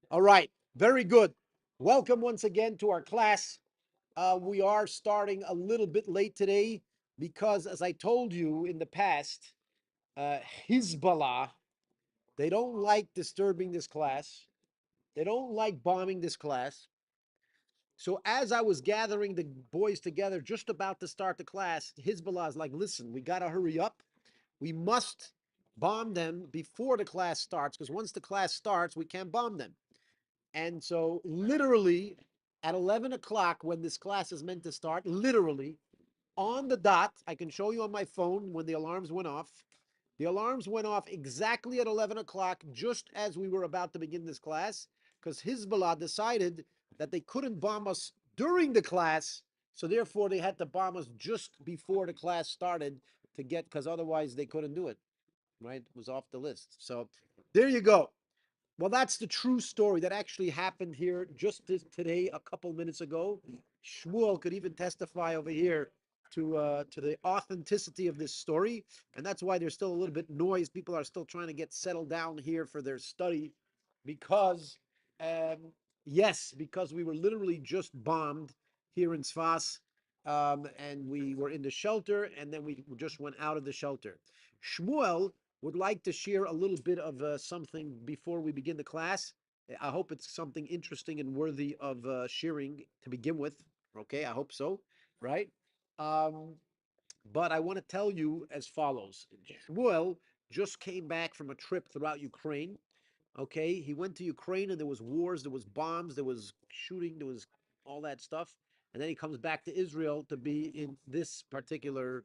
All right, very good. Welcome once again to our class. We are starting a little bit late today because, as I told you in the past, Hezbollah, they don't like disturbing this class. They don't like bombing this class. So as I was gathering the boys together, just about to start the class, Hezbollah is like, listen, we got to hurry up. We must bomb them before the class starts because once the class starts, we can't bomb them. And so, literally, at 11 o'clock, when this class is meant to start, literally on the dot, I can show you on my phone when the alarms went off. The alarms went off exactly at 11 o'clock, just as we were about to begin this class, because Hezbollah decided that they couldn't bomb us during the class. So, therefore, they had to bomb us just before the class started to get, because otherwise they couldn't do it, right? It was off the list. So, there you go. Well, that's the true story that actually happened here just today, a couple minutes ago. Shmuel could even testify over here to the authenticity of this story, and that's why there's still a little bit noise. People are still trying to get settled down here for their study, because yes, because we were literally just bombed here in Sfas, and we were in the shelter, and then we just went out of the shelter. Shmuel would like to share a little bit of something before we begin the class. I hope it's something interesting and worthy of sharing to begin with. Okay, I hope so, right? Um, but I want to tell you as follows. Shmuel just came back from a trip throughout Ukraine. Okay, he went to Ukraine and there was wars, there was bombs, there was shooting, there was all that stuff, and then he comes back to Israel to be in this particular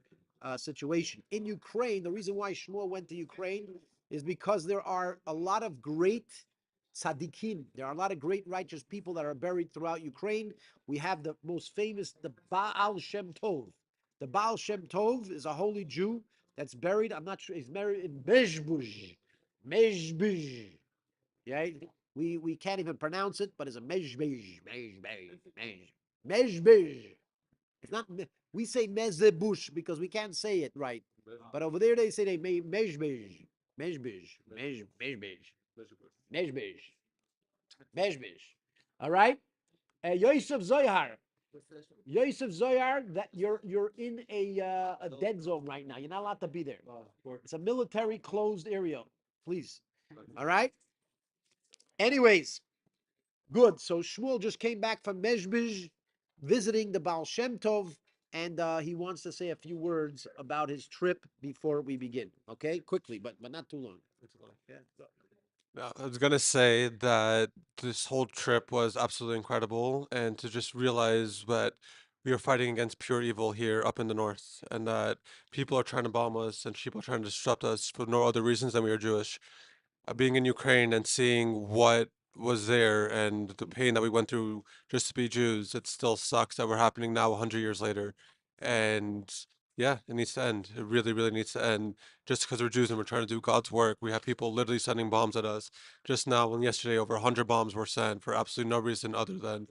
situation in Ukraine. The reason why Shmuel went to Ukraine is because there are a lot of great tzaddikim. There are a lot of great righteous people that are buried throughout Ukraine. We have the most famous, the Baal Shem Tov. The Baal Shem Tov is a holy Jew that's buried. I'm not sure he's buried in Mezhbuj. Mezhbuj. Yeah, we can't even pronounce it, but it's a mezbej, mezbej, mezbej. It's not. We say mezebush because we can't say it right, but over there they say they mezbej, mezbej, mezbej, mezbej, mezbej. All right, Yosef Zoyar. Yosef Zoyar, that you're in a dead zone right now. You're not allowed to be there. It's a military closed area. Please. All right. Anyways, good. So Shmuel just came back from Mezhbij, visiting the Baal Shem Tov, and he wants to say a few words about his trip before we begin. Okay, quickly, but not too long. Yeah. I was gonna say that this whole trip was absolutely incredible, and to just realize that we are fighting against pure evil here up in the north, and that people are trying to bomb us and people are trying to disrupt us for no other reasons than we are Jewish. Being in Ukraine and seeing what was there and the pain that we went through just to be Jews, it still sucks that we're happening now 100 years later. And yeah, it needs to end. It really, really needs to end. Just because we're Jews and we're trying to do God's work, we have people literally sending bombs at us. Just now and yesterday, over 100 bombs were sent for absolutely no reason other than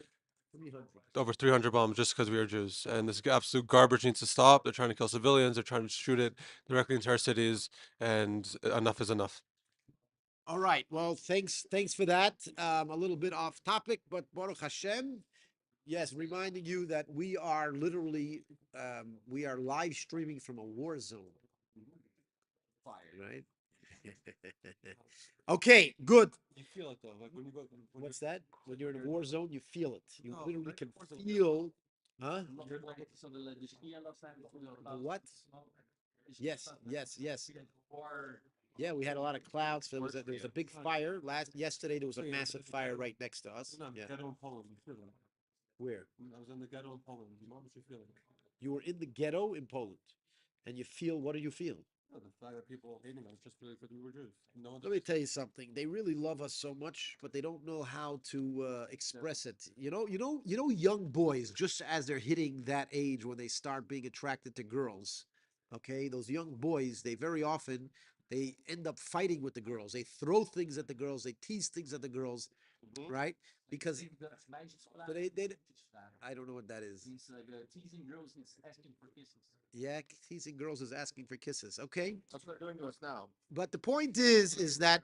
over 300 bombs just because we are Jews. And this absolute garbage needs to stop. They're trying to kill civilians. They're trying to shoot it directly into our cities. And enough is enough. All right. Well, thanks for that. A little bit off topic, but Baruch Hashem. Yes, reminding you that we are literally we are live streaming from a war zone, right? Okay, good. You feel it though, like when you go. What's that? When you're in a war zone, you feel it. You literally can feel, huh? The what? Yes, yes, yes. Yeah, we had a lot of clouds. There was a big fire yesterday. There was a massive fire right next to us. No, Yeah. ghetto in Poland. You feel it. Where? I was in the ghetto in Poland. You know what you feel it. You were in the ghetto in Poland, and you feel. What do you feel? No, the fact that people hating us just because we were Jews. No one's. Let me tell you something. They really love us so much, but they don't know how to express it. Young boys, just as they're hitting that age when they start being attracted to girls. Okay, those young boys, they very often they end up fighting with the girls. They throw things at the girls. They tease things at the girls, Mhm. right? Because so they I don't know what that is. Yeah, teasing girls is asking for kisses. Okay, That's what they're doing to us now. but the point is that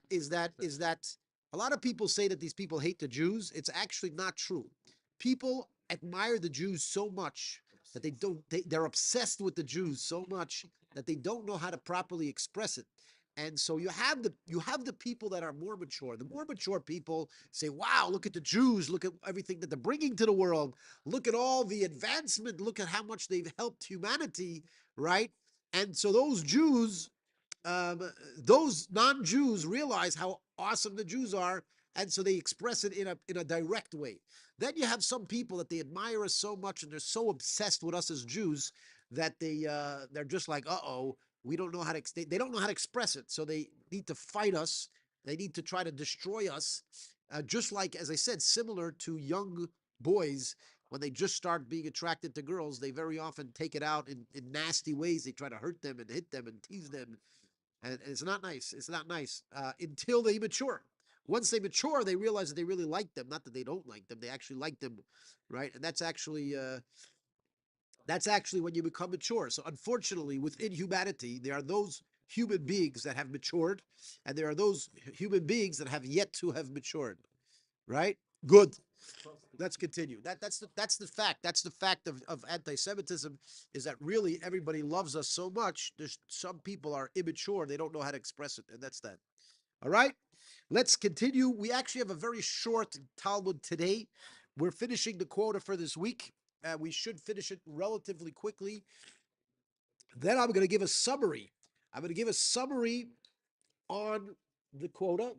A lot of people say that these people hate the Jews. It's actually not true. People admire the Jews so much that they're obsessed with the Jews so much that they don't know how to properly express it. And so you have the people that are more mature. The more mature people say, "Wow, look at the Jews! Look at everything that they're bringing to the world! Look at all the advancement! Look at how much they've helped humanity!" Right? And so those non-Jews realize how awesome the Jews are, and so they express it in a direct way. Then you have some people that they admire us so much, and they're so obsessed with us as Jews that they're just like, uh-oh, we don't know how to they don't know how to express it, so they need to fight us. They need to try to destroy us, just like, as I said, similar to young boys. When they just start being attracted to girls, they very often take it out in nasty ways. They try to hurt them and hit them and tease them, and it's not nice. It's not nice until they mature. Once they mature, they realize that they really like them. Not that they don't like them; they actually like them, right? And that's actually when you become mature. So, unfortunately, within humanity, there are those human beings that have matured, and there are those human beings that have yet to have matured. Right? Good. Let's continue. That's the fact. That's the fact of anti-Semitism, is that really everybody loves us so much. There's some people are immature, they don't know how to express it, and that's that. All right, let's continue. We actually have a very short Talmud today. We're finishing the quota for this week. We should finish it relatively quickly. Then I'm going to give a summary. I'm going to give a summary on the quota.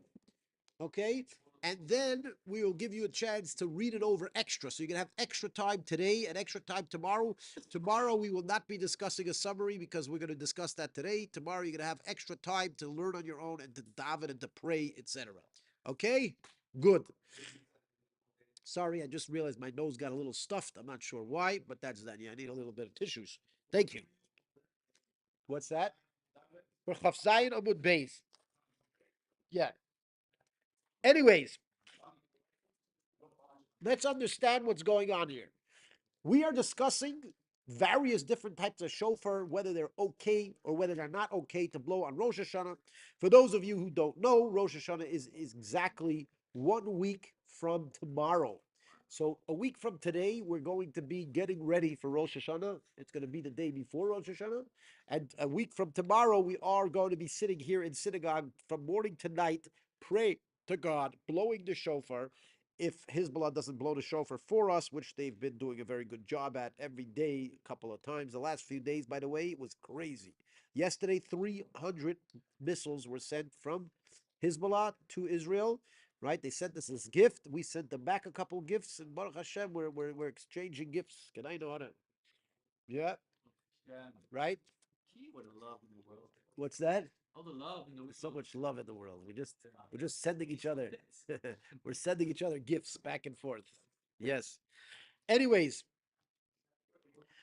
Okay. And then we will give you a chance to read it over extra. So you can have extra time today and extra time tomorrow. Tomorrow, we will not be discussing a summary because we're going to discuss that today. Tomorrow, you're going to have extra time to learn on your own and to daven and to pray, etc. Okay? Good. Sorry, I just realized my nose got a little stuffed. I'm not sure why, but that's that. Yeah, I need a little bit of tissues. Thank you. What's that? For Chafzayin Amud Beis. Yeah. Anyways, let's understand what's going on here. We are discussing various different types of shofar, whether they're okay or whether they're not okay to blow on Rosh Hashanah. For those of you who don't know, Rosh Hashanah is exactly 1 week from tomorrow. So a week from today, we're going to be getting ready for Rosh Hashanah. It's going to be the day before Rosh Hashanah. And a week from tomorrow, we are going to be sitting here in synagogue from morning to night, praying to God, blowing the shofar. If Hezbollah doesn't blow the shofar for us, which they've been doing a very good job at every day, a couple of times. The last few days, by the way, it was crazy. Yesterday, 300 missiles were sent from Hezbollah to Israel, right? They sent us this gift. We sent them back a couple of gifts, and Baruch Hashem, we're exchanging gifts. Can I know how to? Yeah, right? What's that? There's so much love in the world. We're just sending each other we're sending each other gifts back and forth. Yes. Anyways,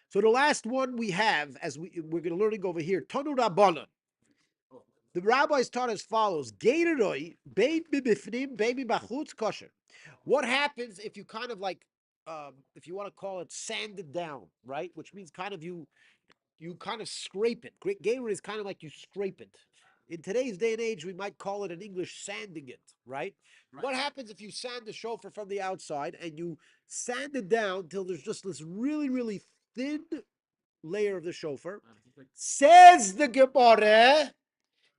so the last one we have, as we're going to learning over here, Tanu Rabbanan. The rabbis taught as follows: Gatoroi, bein bibifnim, bein bachutz kosher. What happens if you kind of like, if you want to call it, sand it down, right? Which means kind of you kind of scrape it. Gator is kind of like you scrape it. In today's day and age, we might call it in English sanding it, right? What happens if you sand the shofar from the outside and you sand it down till there's just this really, really thin layer of the shofar? Says the Gemara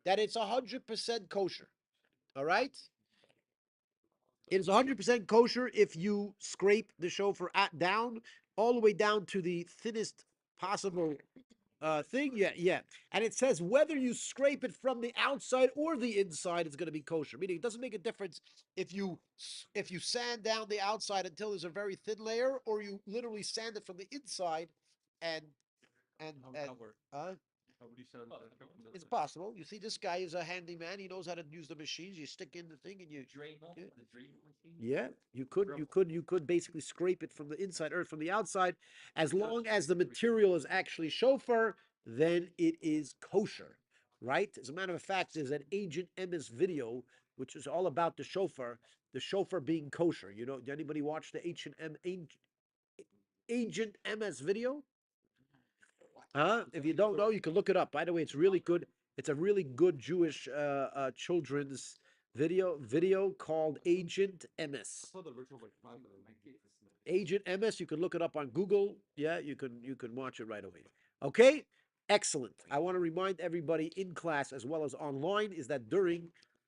that it's 100% kosher. All right? It is 100% kosher if you scrape the shofar down, all the way down to the thinnest possible thing. Yeah, yeah. And it says whether you scrape it from the outside or the inside, it's going to be kosher. Meaning, it doesn't make a difference if you sand down the outside until there's a very thin layer, or you literally sand it from the inside, and and it's possible. You see, this guy is a handyman. He knows how to use the machines. You stick in the thing and you yeah, you could basically scrape it from the inside or from the outside, as long as the material is actually shofar, then it is kosher, right? As a matter of fact, there's an Agent Emes video which is all about the shofar being kosher. Did anybody watch the Agent Emes video? Huh? If you don't know, you can look it up. By the way, it's really good. It's a really good Jewish children's Video called Agent MS. Agent MS. You can look it up on Google. Yeah, you can watch it right away. Okay, excellent. I want to remind everybody in class as well as online is that during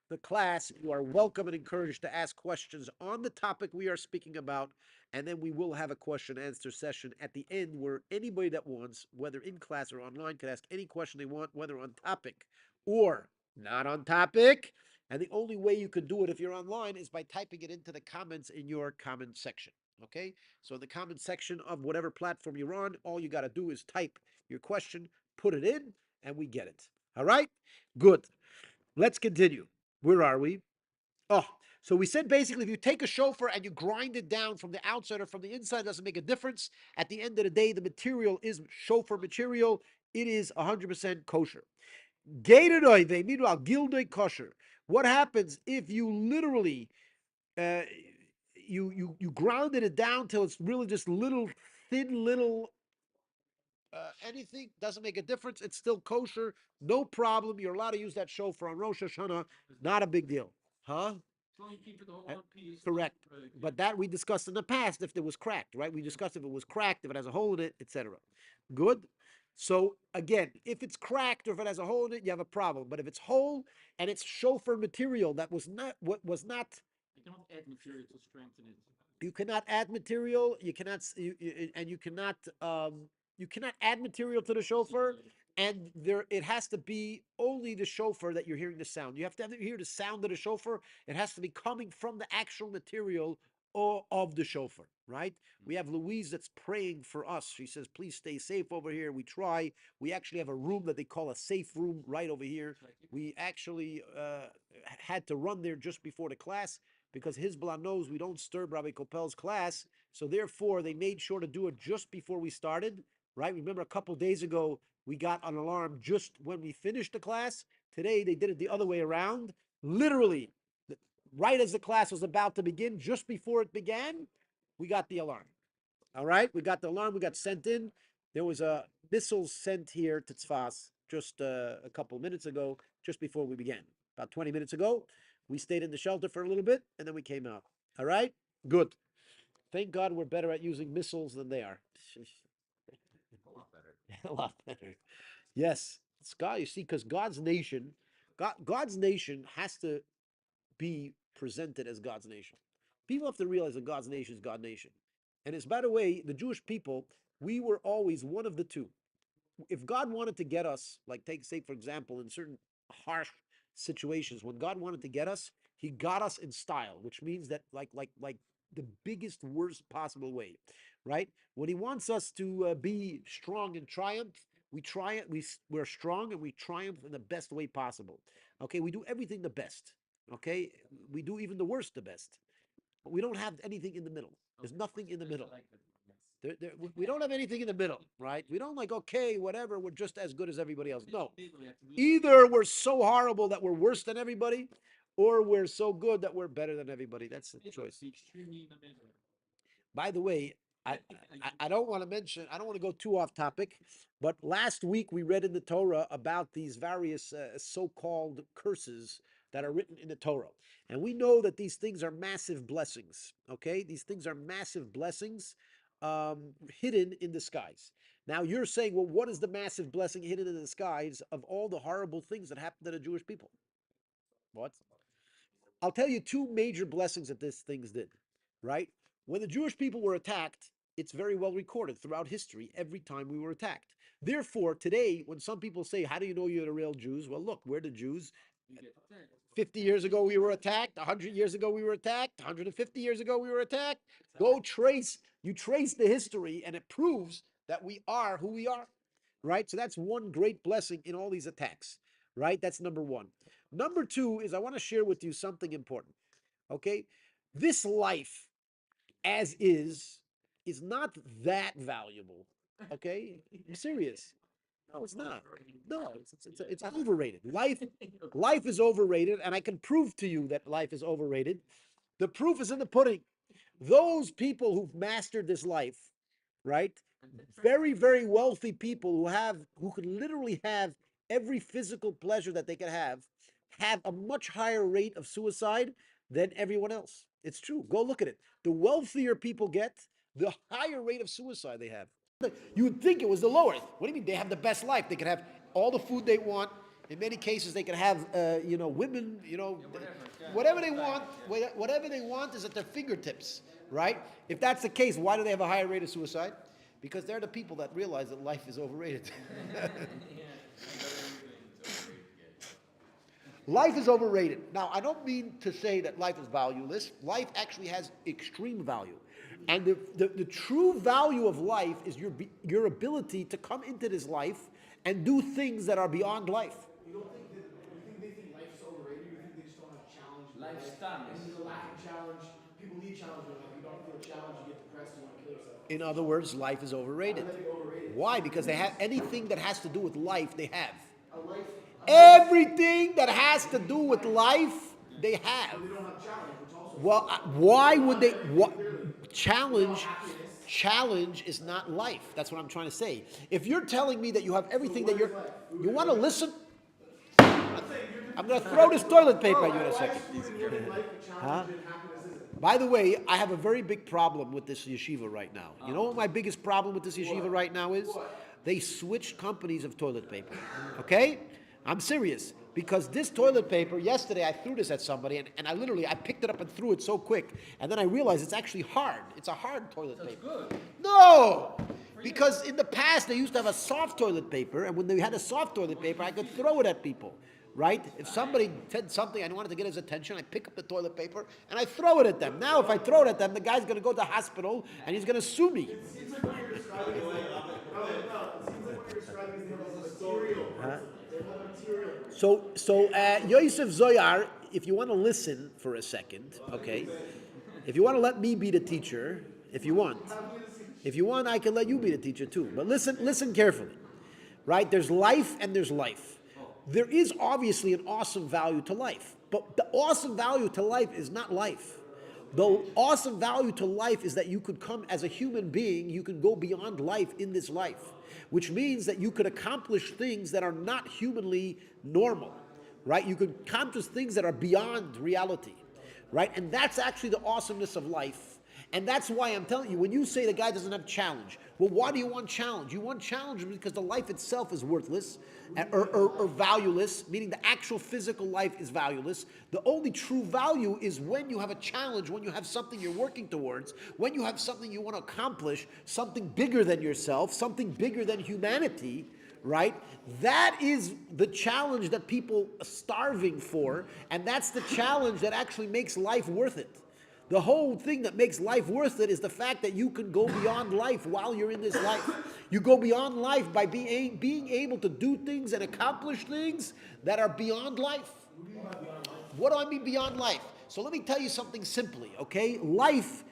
the class you are welcome and encouraged to ask questions on the topic we are speaking about, and then we will have a question and answer session at the end where anybody that wants, whether in class or online, can ask any question they want, whether on topic or not on topic. And the only way you can do it if you're online is by typing it into the comments in your comment section. Okay, so in the comment section of whatever platform you're on, all you got to do is type your question, put it in, and we get it. All right, good. Let's continue. Where are we? Oh, so we said basically if you take a shofar and you grind it down from the outside or from the inside, it doesn't make a difference. At the end of the day, the material is shofar material. It is 100% kosher. Meanwhile, gildei kosher. What happens if you literally uh, you grounded it down till it's really just little thin little anything doesn't make a difference. It's still kosher, no problem. You're allowed to use that shofar on Rosh Hashanah. Not a big deal, huh? Correct. But that we discussed in the past if it was cracked, right? We discussed if it was cracked, if it has a hole in it, etc. Good. So again, if it's cracked or if it has a hole in it, you have a problem. But if it's whole and it's shofar material that was not what was not, you cannot add material. You cannot and you cannot add material to the shofar, and there it has to be only the shofar that you're hearing the sound. You have to hear the sound of the shofar. It has to be coming from the actual material or of the shofar, right? We have Louise that's praying for us. She says, "Please stay safe over here." We try. We actually have a room that they call a safe room right over here. We actually had to run there just before the class because Hezbollah knows we don't disturb Rabbi Kopel's class. So therefore, they made sure to do it just before we started, right? Remember a couple days ago, we got an alarm just when we finished the class. Today, they did it the other way around. Literally, right as the class was about to begin, just before it began, we got the alarm. All right, we got the alarm. We got sent in. There was a missile sent here to Tzfas just a couple minutes ago, just before we began. About 20 minutes ago, we stayed in the shelter for a little bit, and then we came out. All right, good. Thank God we're better at using missiles than they are. A lot better. Yes, it's God. You see, because God's nation has to be presented as God's nation. People have to realize that God's nation is God's nation. And it's, by the way, the Jewish people, we were always one of the two. If God wanted to get us, like take, say, for example, in certain harsh situations, when God wanted to get us, he got us in style, which means that like the biggest, worst possible way, right? When he wants us to be strong and triumph, we try it. We're strong and we triumph in the best way possible. Okay, we do everything the best. Okay, we do even the worst the best. But we don't have anything in the middle. There's nothing in the middle. We don't have anything in the middle, right? We don't like, okay, whatever, we're just as good as everybody else. No. Either we're so horrible that we're worse than everybody, or we're so good that we're better than everybody. That's the choice. By the way, I don't want to mention, I don't want to go too off topic, but last week we read in the Torah about these various so called curses that are written in the Torah. And we know that these things are massive blessings, okay? These things are massive blessings hidden in the skies. Now you're saying, well, what is the massive blessing hidden in the skies of all the horrible things that happened to the Jewish people? What? I'll tell you two major blessings that these things did, right? When the Jewish people were attacked, it's very well recorded throughout history every time we were attacked. Therefore, today, when some people say, how do you know you're the real Jews? Well, look, we're the Jews. 50 years ago, we were attacked. 100 years ago, we were attacked. 150 years ago, we were attacked. Go trace, you trace the history, and it proves that we are who we are, right? So that's one great blessing in all these attacks, right? That's number one. Number two is I want to share with you something important, okay? This life, as is not that valuable, okay? I'm serious. No, it's not. No, it's overrated. Life is overrated, and I can prove to you that life is overrated. The proof is in the pudding. Those people who've mastered this life, right? Very, very wealthy people who can literally have every physical pleasure that they can have, have a much higher rate of suicide than everyone else. It's true. Go look at it. The wealthier people get, the higher rate of suicide they have. You would think it was the lower. What do you mean? They have the best life. They can have all the food they want. In many cases, they can have, women, whatever they want. Whatever they want is at their fingertips, right? If that's the case, why do they have a higher rate of suicide? Because they're the people that realize that life is overrated. Life is overrated. Now, I don't mean to say that life is valueless. Life actually has extreme value. And the true value of life is your ability to come into this life and do things that are beyond life. You don't think that you think they think life is overrated? You think they just don't have challenge? Lifestyle. And there's a lack of challenge. People need challenge in life. You don't feel a challenge, you get depressed, you want to kill yourself. In other words, life is overrated. Why? Because they have anything that has to do with life, they have. Everything that has to do with life, they have. They don't have challenge, which also. Well, why would they? What challenge? Challenge is not life. That's what I'm trying to say. If you're telling me that you have everything that you want to listen. I'm going to throw this toilet paper at you in a second. Huh? By the way, I have a very big problem with this yeshiva right now. You know what my biggest problem with this yeshiva right now is? They switched companies of toilet paper. Okay? I'm serious. Because this toilet paper, yesterday I threw this at somebody and I picked it up and threw it so quick. And then I realized it's actually hard. It's a hard toilet paper. Good. No! Because in the past they used to have a soft toilet paper, and when they had a soft toilet paper, I could throw it at people. Right? If somebody said something, I wanted to get his attention, I pick up the toilet paper and I throw it at them. Now, if I throw it at them, the guy's going to go to the hospital and he's going to sue me. It seems like what you're describing is material. Huh? Material. So Yosef Zoyar, if you want to listen for a second, okay? If you want to let me be the teacher, if you want, I can let you be the teacher too. But listen carefully, right? There's life and there's life. There is obviously an awesome value to life, but the awesome value to life is not life. The awesome value to life is that you could come as a human being, you could go beyond life in this life, which means that you could accomplish things that are not humanly normal, right? You could accomplish things that are beyond reality, right? And that's actually the awesomeness of life. And that's why I'm telling you, when you say the guy doesn't have challenge, well, why do you want challenge? You want challenge because the life itself is worthless or valueless, meaning the actual physical life is valueless. The only true value is when you have a challenge, when you have something you're working towards, when you have something you want to accomplish, something bigger than yourself, something bigger than humanity, right? That is the challenge that people are starving for, and that's the challenge that actually makes life worth it. The whole thing that makes life worth it is the fact that you can go beyond life while you're in this life. You go beyond life by being able to do things and accomplish things that are beyond life. What do I mean beyond life? So let me tell you something simply, okay? Life,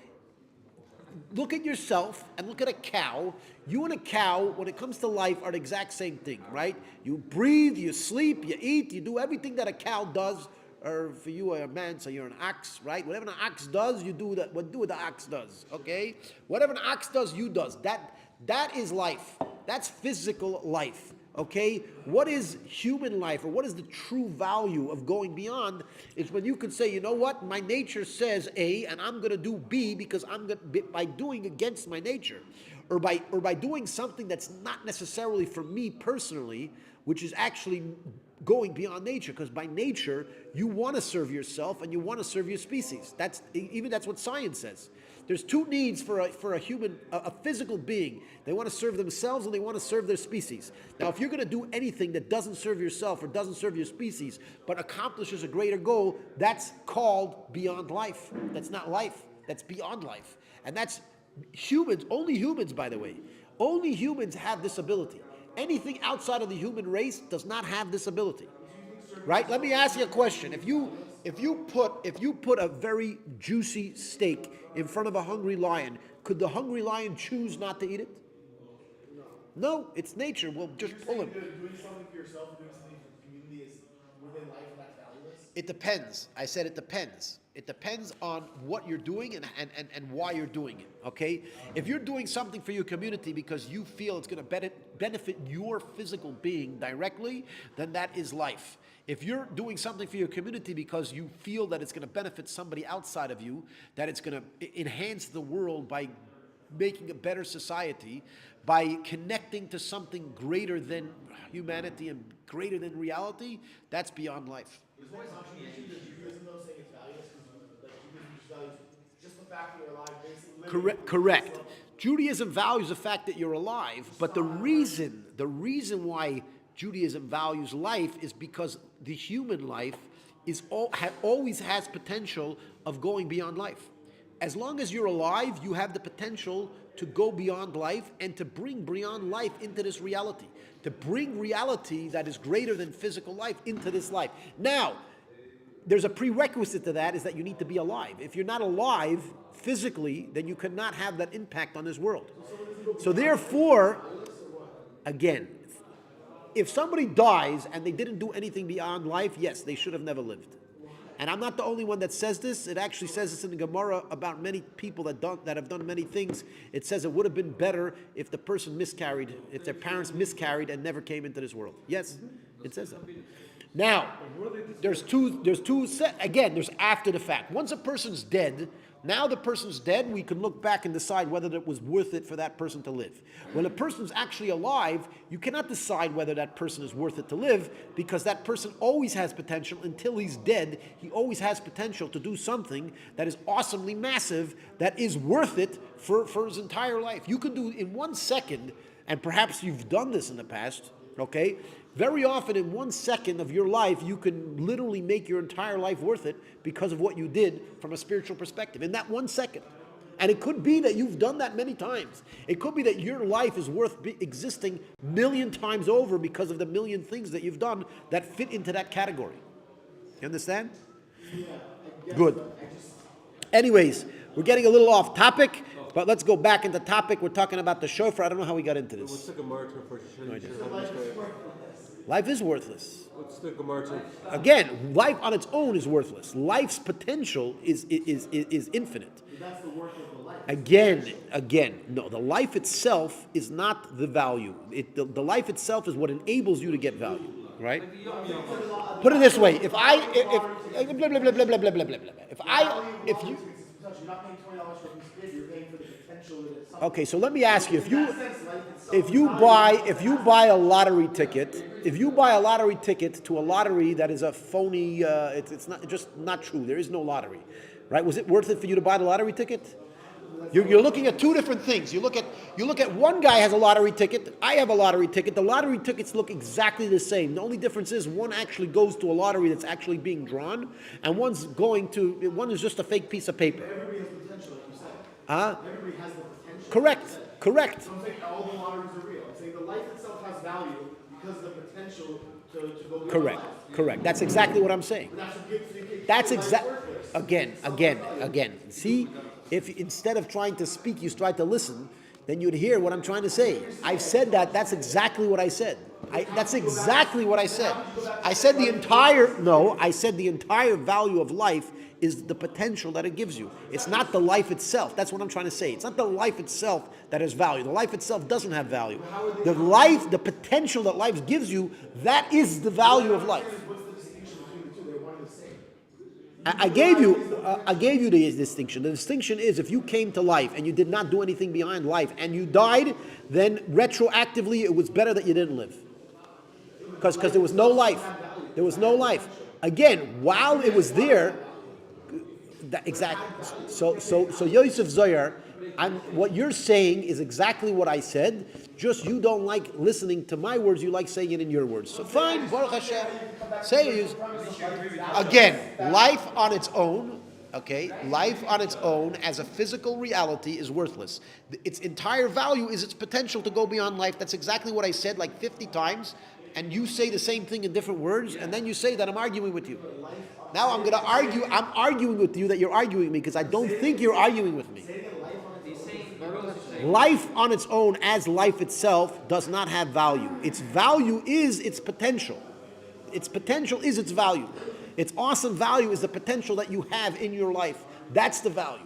look at yourself and look at a cow. You and a cow, when it comes to life, are the exact same thing, right? You breathe, you sleep, you eat, you do everything that a cow does. Or for you, a man, so you're an ox, right? Whatever an ox does, you do that. What the ox does, okay? Whatever an ox does, you does. That is life. That's physical life, okay? What is human life, or what is the true value of going beyond? Is when you could say, you know what? My nature says A, and I'm going to do B because by doing against my nature, or by doing something that's not necessarily for me personally, which is actually going beyond nature, because by nature you want to serve yourself and you want to serve your species. That's what science says. There's two needs for a human, a physical being. They want to serve themselves and they want to serve their species. Now, if you're going to do anything that doesn't serve yourself or doesn't serve your species, but accomplishes a greater goal, that's called beyond life. That's not life. That's beyond life. And that's humans, only humans, by the way. Only humans have this ability. Anything outside of the human race does not have this ability, right? Let me ask you a question. If you put a very juicy steak in front of a hungry lion, could the hungry lion choose not to eat it? No, it's nature. We'll just pull him. Doing something for yourself and doing something for the community is within life, and that's valueless. It depends. I said it depends. It depends on what you're doing and why you're doing it, okay? If you're doing something for your community because you feel it's going to benefit your physical being directly, then that is life. If you're doing something for your community because you feel that it's going to benefit somebody outside of you, that it's going to enhance the world by making a better society, by connecting to something greater than humanity and greater than reality, that's beyond life. Is there a contradiction to Judaism though saying it's valueless because like Judaism just values just the fact that you're alive, basically? Correct. Judaism values the fact that you're alive, but the reason why Judaism values life is because the human life always has potential of going beyond life. As long as you're alive, you have the potential to go beyond life and to bring beyond life into this reality, to bring reality that is greater than physical life into this life. Now, there's a prerequisite to that, is that you need to be alive. If you're not alive physically, then you cannot have that impact on this world. So therefore, again, if somebody dies and they didn't do anything beyond life, yes, they should have never lived. And I'm not the only one that says this. It actually says this in the Gemara about many people that have done many things. It says it would have been better if the person miscarried, if their parents miscarried and never came into this world. Yes, it says that. Now, there's after the fact. Once a person's dead, now the person's dead, we can look back and decide whether it was worth it for that person to live. When a person's actually alive, you cannot decide whether that person is worth it to live, because that person always has potential. Until he's dead, he always has potential to do something that is awesomely massive, that is worth it for his entire life. You can do in 1 second, and perhaps you've done this in the past, okay? Very often in 1 second of your life, you can literally make your entire life worth it because of what you did from a spiritual perspective, in that 1 second. And it could be that you've done that many times. It could be that your life is worth existing 1,000,000 times over because of the 1,000,000 things that you've done that fit into that category. You understand? Good. Anyways, we're getting a little off topic, but let's go back into topic. We're talking about the shofar. I don't know how we got into this. What's the Gemara term for Life is worthless. What's the Gemara term? Again, life on its own is worthless. Life's potential is infinite. That's the worth of the life. Again, no. The life itself is not the value. The life itself is what enables you to get value, right? Put it this way: if blah blah blah blah blah blah blah blah. If you. You're not paying $20 for a piece of paper, you're paying for the potential that it's. Okay, so let me ask you: if you buy a lottery ticket, to a lottery that is a phony, it's not just not true. There is no lottery, right? Was it worth it for you to buy the lottery ticket? You're looking at two different things. You look at one guy has a lottery ticket. I have a lottery ticket. The lottery tickets look exactly the same. The only difference is one actually goes to a lottery that's actually being drawn, and one is just a fake piece of paper. Everybody has potential, like you said. Everybody has the potential. Correct. So I'm saying all the lotteries are real. I'm saying the life itself has value because of the potential to go beyond life. Correct. That's exactly what I'm saying. That's exactly. Again. See, if instead of trying to speak, you try to listen, then you'd hear what I'm trying to say. I've said that. That's exactly what I said. That's exactly what I said. I said the entire value of life is the potential that it gives you. It's not the life itself. That's what I'm trying to say. It's not the life itself that has value. The life itself doesn't have value. The potential that life gives you, that is the value of life. What's the distinction between the two? They're one and the same. I gave you the distinction. The distinction is if you came to life and you did not do anything behind life and you died, then retroactively it was better that you didn't live. Because there was no life. There was no life. Again, while it was there, exactly. So Yosef Zoyar, what you're saying is exactly what I said. Just you don't like listening to my words. You like saying it in your words. So fine, Baruch Hashem. Say it again. Life on its own, okay. Life on its own as a physical reality is worthless. Its entire value is its potential to go beyond life. That's exactly what I said like 50 times. And you say the same thing in different words, and then you say that I'm arguing with you. Now I'm going to argue. I'm arguing with you that you're arguing with me because I don't think you're arguing with me. Life on its own, as life itself, does not have value. Its value is its potential. Its potential is its value. Its awesome value is the potential that you have in your life. That's the value,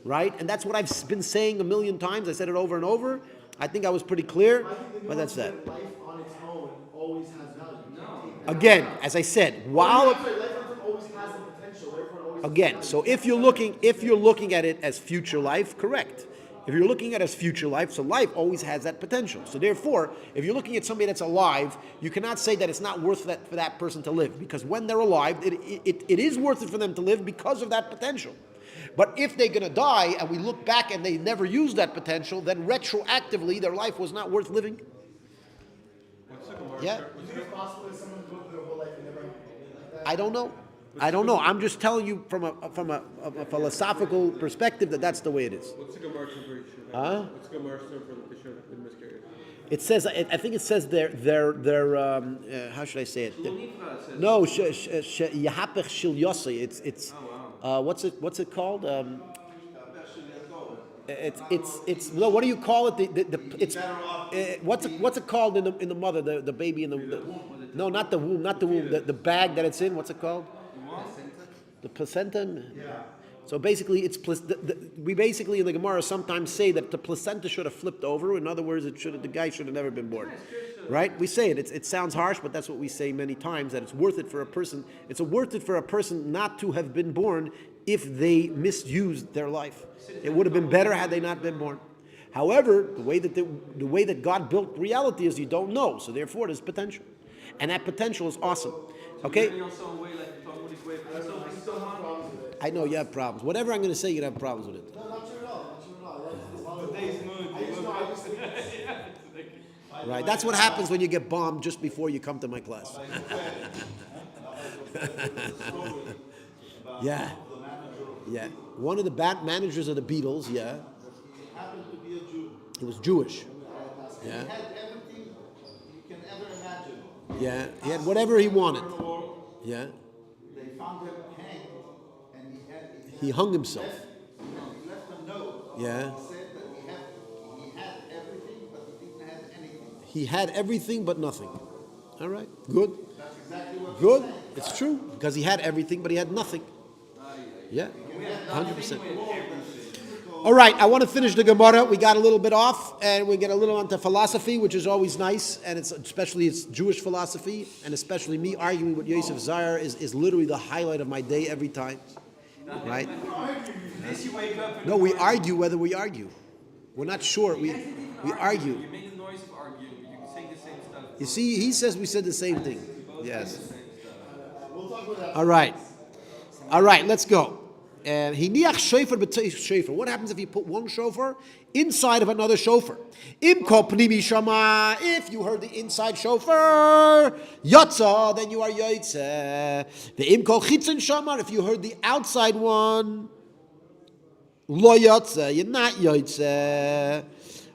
right? And that's what I've been saying a million times. I said it over and over. I think I was pretty clear, but that's that. Life on its own always has value. Again, as I said, while Life on its own always has the potential. Therefore, it always has again, value. so if you're looking at it as future life, correct. If you're looking at it as future life, so life always has that potential. So therefore, if you're looking at somebody that's alive, you cannot say that it's not worth for that person to live, because when they're alive, it is worth it for them to live because of that potential. But if they're going to die and we look back and they never used that potential, then retroactively their life was not worth living. Yeah. Is it possible that someone go through their whole life and never like that? I don't know. I'm just telling you from a philosophical perspective that's the way it is. What's the Gemara term for Huh? What's the Gemara term for the Bishop in miscarriage? It says, I think it says they're how should I say it? No, Yahapech Shil Yossi. It's what's it called? It's no. What do you call it? It's what's it called in the mother, the baby in the no, not the womb, the bag that it's in. What's it called? The placenta. Yeah. So basically, we basically in the Gemara sometimes say that the placenta should have flipped over. In other words, the guy should have never been born, right? We say it. It sounds harsh, but that's what we say many times. That it's worth it for a person. It's worth it for a person not to have been born if they misused their life. It would have been better had they not been born. However, the way that God built reality is you don't know, so therefore there's potential, and that potential is awesome. Okay. I know you have problems. Whatever I'm going to say, you're going to have problems with it. No, not true at all. Right. That's what happens when you get bombed just before you come to my class. Yeah. Yeah. One of the managers of the Beatles, yeah. He happened to be a Jew. He was Jewish. He Yeah. had everything you can ever imagine. Yeah. He had whatever he wanted. Yeah. They found him hanged, and He hung himself. he left a note. Yeah. He said that he had everything, but he didn't have anything. He had everything but nothing. All right. Good. That's exactly what Good. he's saying. It's true because he had everything but he had nothing. Yeah. 100%. All right, I want to finish the Gemara. We got a little bit off, and we get a little onto philosophy, which is always nice, and it's Jewish philosophy, and especially me arguing with Yosef Zayar is literally the highlight of my day every time, right? No, we argue whether we argue. We're not sure. We argue. You make the noise of arguing. You can say the same stuff. You see, he says we said the same thing. Yes. We'll talk about that. All right, let's go. And hiniach shofar shofar. What happens if you put one shofar inside of another shofar? Im ko pnimi shama. If you heard the inside shofar, yotza, then you are yotze. The im ko chitzon shama. If you heard the outside one, lo yotze, you're not yotze.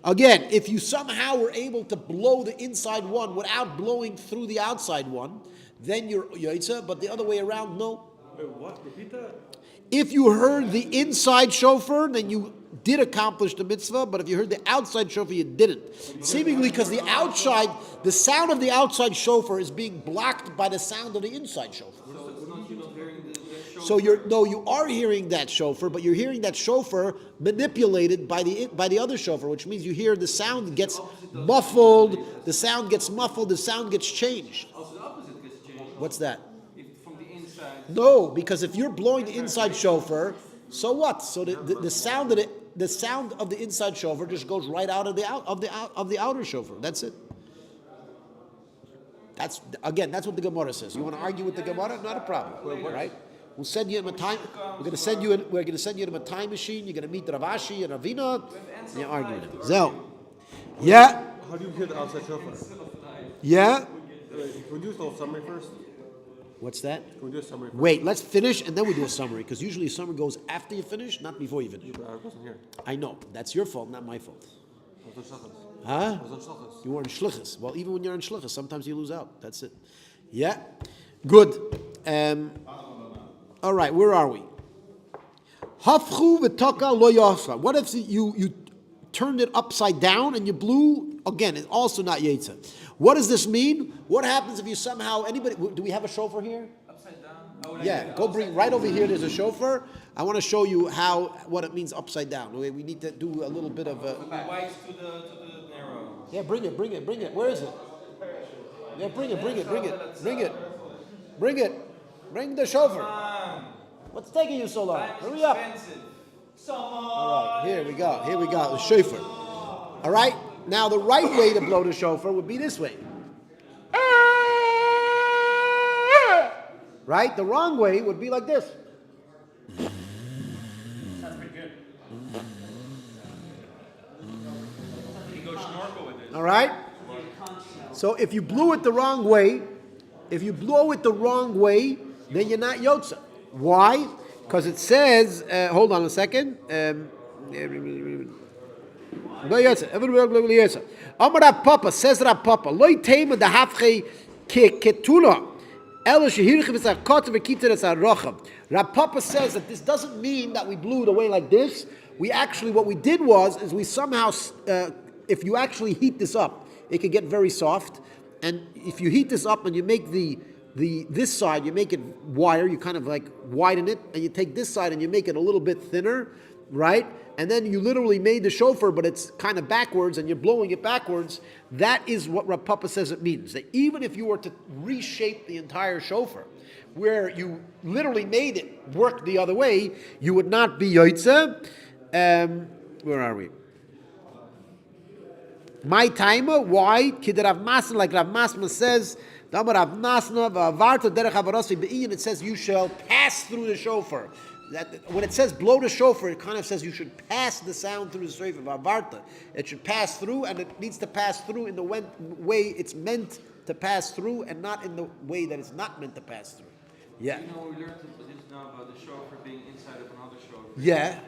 Again, if you somehow were able to blow the inside one without blowing through the outside one, then you're yotze. But the other way around, no. Wait, what? Repeat that. If you heard the inside shofar, then you did accomplish the mitzvah, but if you heard the outside shofar, you didn't. Seemingly because the sound of the outside shofar is being blocked by the sound of the inside shofar. So you are hearing that shofar, but you're hearing that shofar manipulated by the other shofar, which means you hear the sound gets muffled, the sound gets changed. Also, the opposite gets changed. What's that? From the inside. No, because if you're blowing the inside shofar, so what? So the sound of the inside shofar just goes right out of the outer shofar. That's it. That's what the Gemara says. You want to argue with the Gemara? Not a problem, right? We'll send you in a time. We're going to send you in a time machine. You're going to meet Rav Ashi and Ravina. And you argue with them. So, yeah, How do you hear the outside shofar? yeah. Can we do a little summary first? What's that? Can we do a summary first? Wait, let's finish and then we do a summary, because usually a summary goes after you finish, not before you finish. I wasn't here. I know. That's your fault, not my fault. I was on shlichus. Huh? I was on shlichus. You were in shlichus. Well, even when you're in shlichus, sometimes you lose out. That's it. Yeah. Good. All right, where are we? Hafchu v'toka lo yosra. What if you turned it upside down and you blew? Again, it's also not yetza. What does this mean? What happens if you somehow, do we have a shofar here? Upside down. Yeah, go bring right over here. There's a shofar. I want to show you what it means upside down. We need to do a little bit of a. From the wide to the narrow. Yeah, bring it. Where is it? Yeah, bring it. Bring it. Bring the shofar. What's taking you so long? Hurry up. All right, here we go. The shofar. All right, now the right way to blow the shofar would be this way. Right? The wrong way would be like this. Sounds pretty good. You go snorkel with it. All right? So if you blew it the wrong way, then you're not yotza. Why? Because it says, hold on a second. Amar Rav Papa, says Rav Papa, Loi tema da hafche ketula. Rav Papa says that this doesn't mean that we blew it away like this. What we did is we somehow, if you actually heat this up, it can get very soft. And if you heat this up and you make this side, you make it wire, you kind of like widen it, and you take this side and you make it a little bit thinner, right? And then you literally made the shofar, but it's kind of backwards, and you're blowing it backwards. That is what Rav Papa says it means. That even if you were to reshape the entire shofar, where you literally made it work the other way, you would not be yoitza. Where are we? My timer, why? Kid Rav Masna, like Rav Masna says, it says you shall pass through the shofar. When it says blow the shofar, it kind of says you should pass the sound through the shofar. It should pass through, and it needs to pass through in the way it's meant to pass through, and not in the way that it's not meant to pass through. Yeah. You know, we learned this now about the shofar being inside of another shofar. Yeah.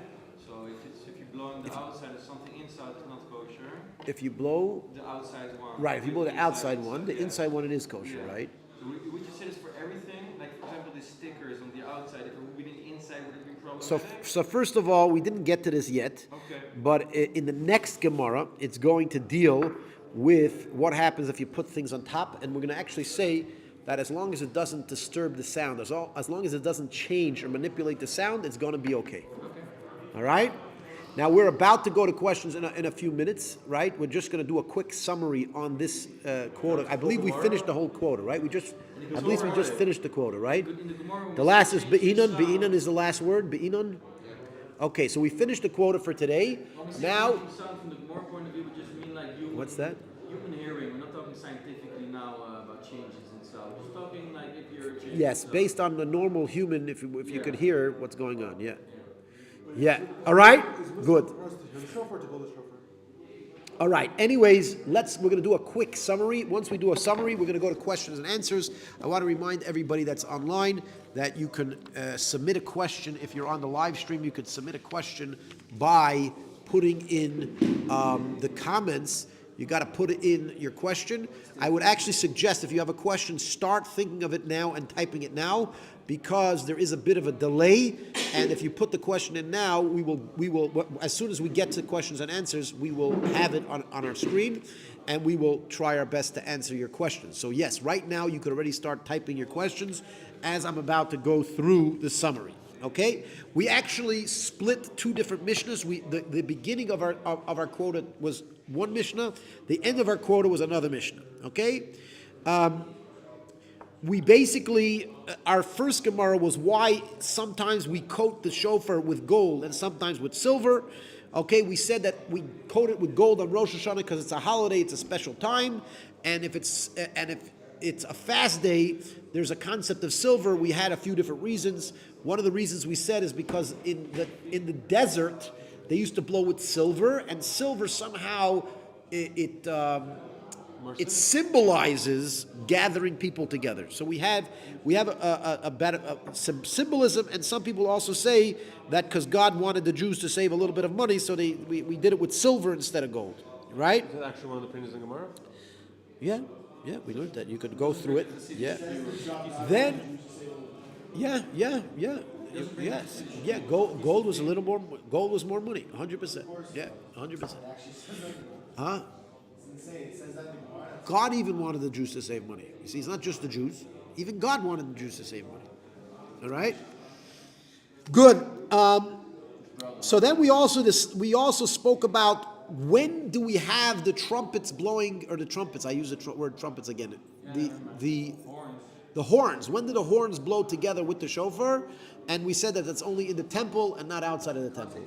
So if you blow on the outside of something inside, it's not kosher. If you blow the outside one. Right, if you blow the outside one, the inside one it is kosher, right? So would you say this for everything? Like for example, the stickers on the outside, if it would be the inside, would it be problematic? So first of all, we didn't get to this yet. Okay. But in the next Gemara, it's going to deal with what happens if you put things on top, and we're going to actually say that as long as it doesn't disturb the sound, as long as it doesn't change or manipulate the sound, it's going to be okay. All right? Now we're about to go to questions in a few minutes, right? We're just going to do a quick summary on this quota. I believe we finished the whole quota, right? I believe we just finished the quota, right? The last is be'inon. Be'inon is the last word. Be'inon. Okay, so we finished the quota for today. Now, Sound from the Gemara point of view would just mean like human. What's that? Human hearing. We're not talking scientifically now about changes and stuff. Just talking like if you're changing. Yes, based on the normal human, if you could hear what's going on, yeah. Yeah. All right. Good. All right. Anyways, we're going to do a quick summary. Once we do a summary, we're going to go to questions and answers. I want to remind everybody that's online that you can submit a question. If you're on the live stream, you can submit a question by putting in the comments. You got to put in your question. I would actually suggest if you have a question, start thinking of it now and typing it now, because there is a bit of a delay. And if you put the question in now, we will as soon as we get to questions and answers, we will have it on our screen, and we will try our best to answer your questions. So yes, right now you could already start typing your questions as I'm about to go through the summary. Okay, we actually split two different mishnahs. The beginning of our quota was one mishnah. The end of our quota was another mishnah. Okay, we basically our first Gemara was why sometimes we coat the shofar with gold and sometimes with silver. Okay, we said that we coat it with gold on Rosh Hashanah because it's a holiday, it's a special time, and if it's a fast day, there's a concept of silver. We had a few different reasons. One of the reasons we said is because in the desert they used to blow with silver, and silver somehow it symbolizes gathering people together. So we have some symbolism, and some people also say that because God wanted the Jews to save a little bit of money, so we did it with silver instead of gold, right? Is that actually one of the opinions in Gemara? Yeah, we learned that. You could go through it. Yeah. Then, yes. Yeah, gold was a little more, gold was more money, 100%. Yeah, 100%. Huh? God even wanted the Jews to save money. You see, it's not just the Jews. Even God wanted the Jews to save money. All right? Good. So then we also spoke about when do we have the trumpets blowing, or the trumpets, I use the word trumpets again, the horns. When do the horns blow together with the shofar? And we said that that's only in the temple and not outside of the temple.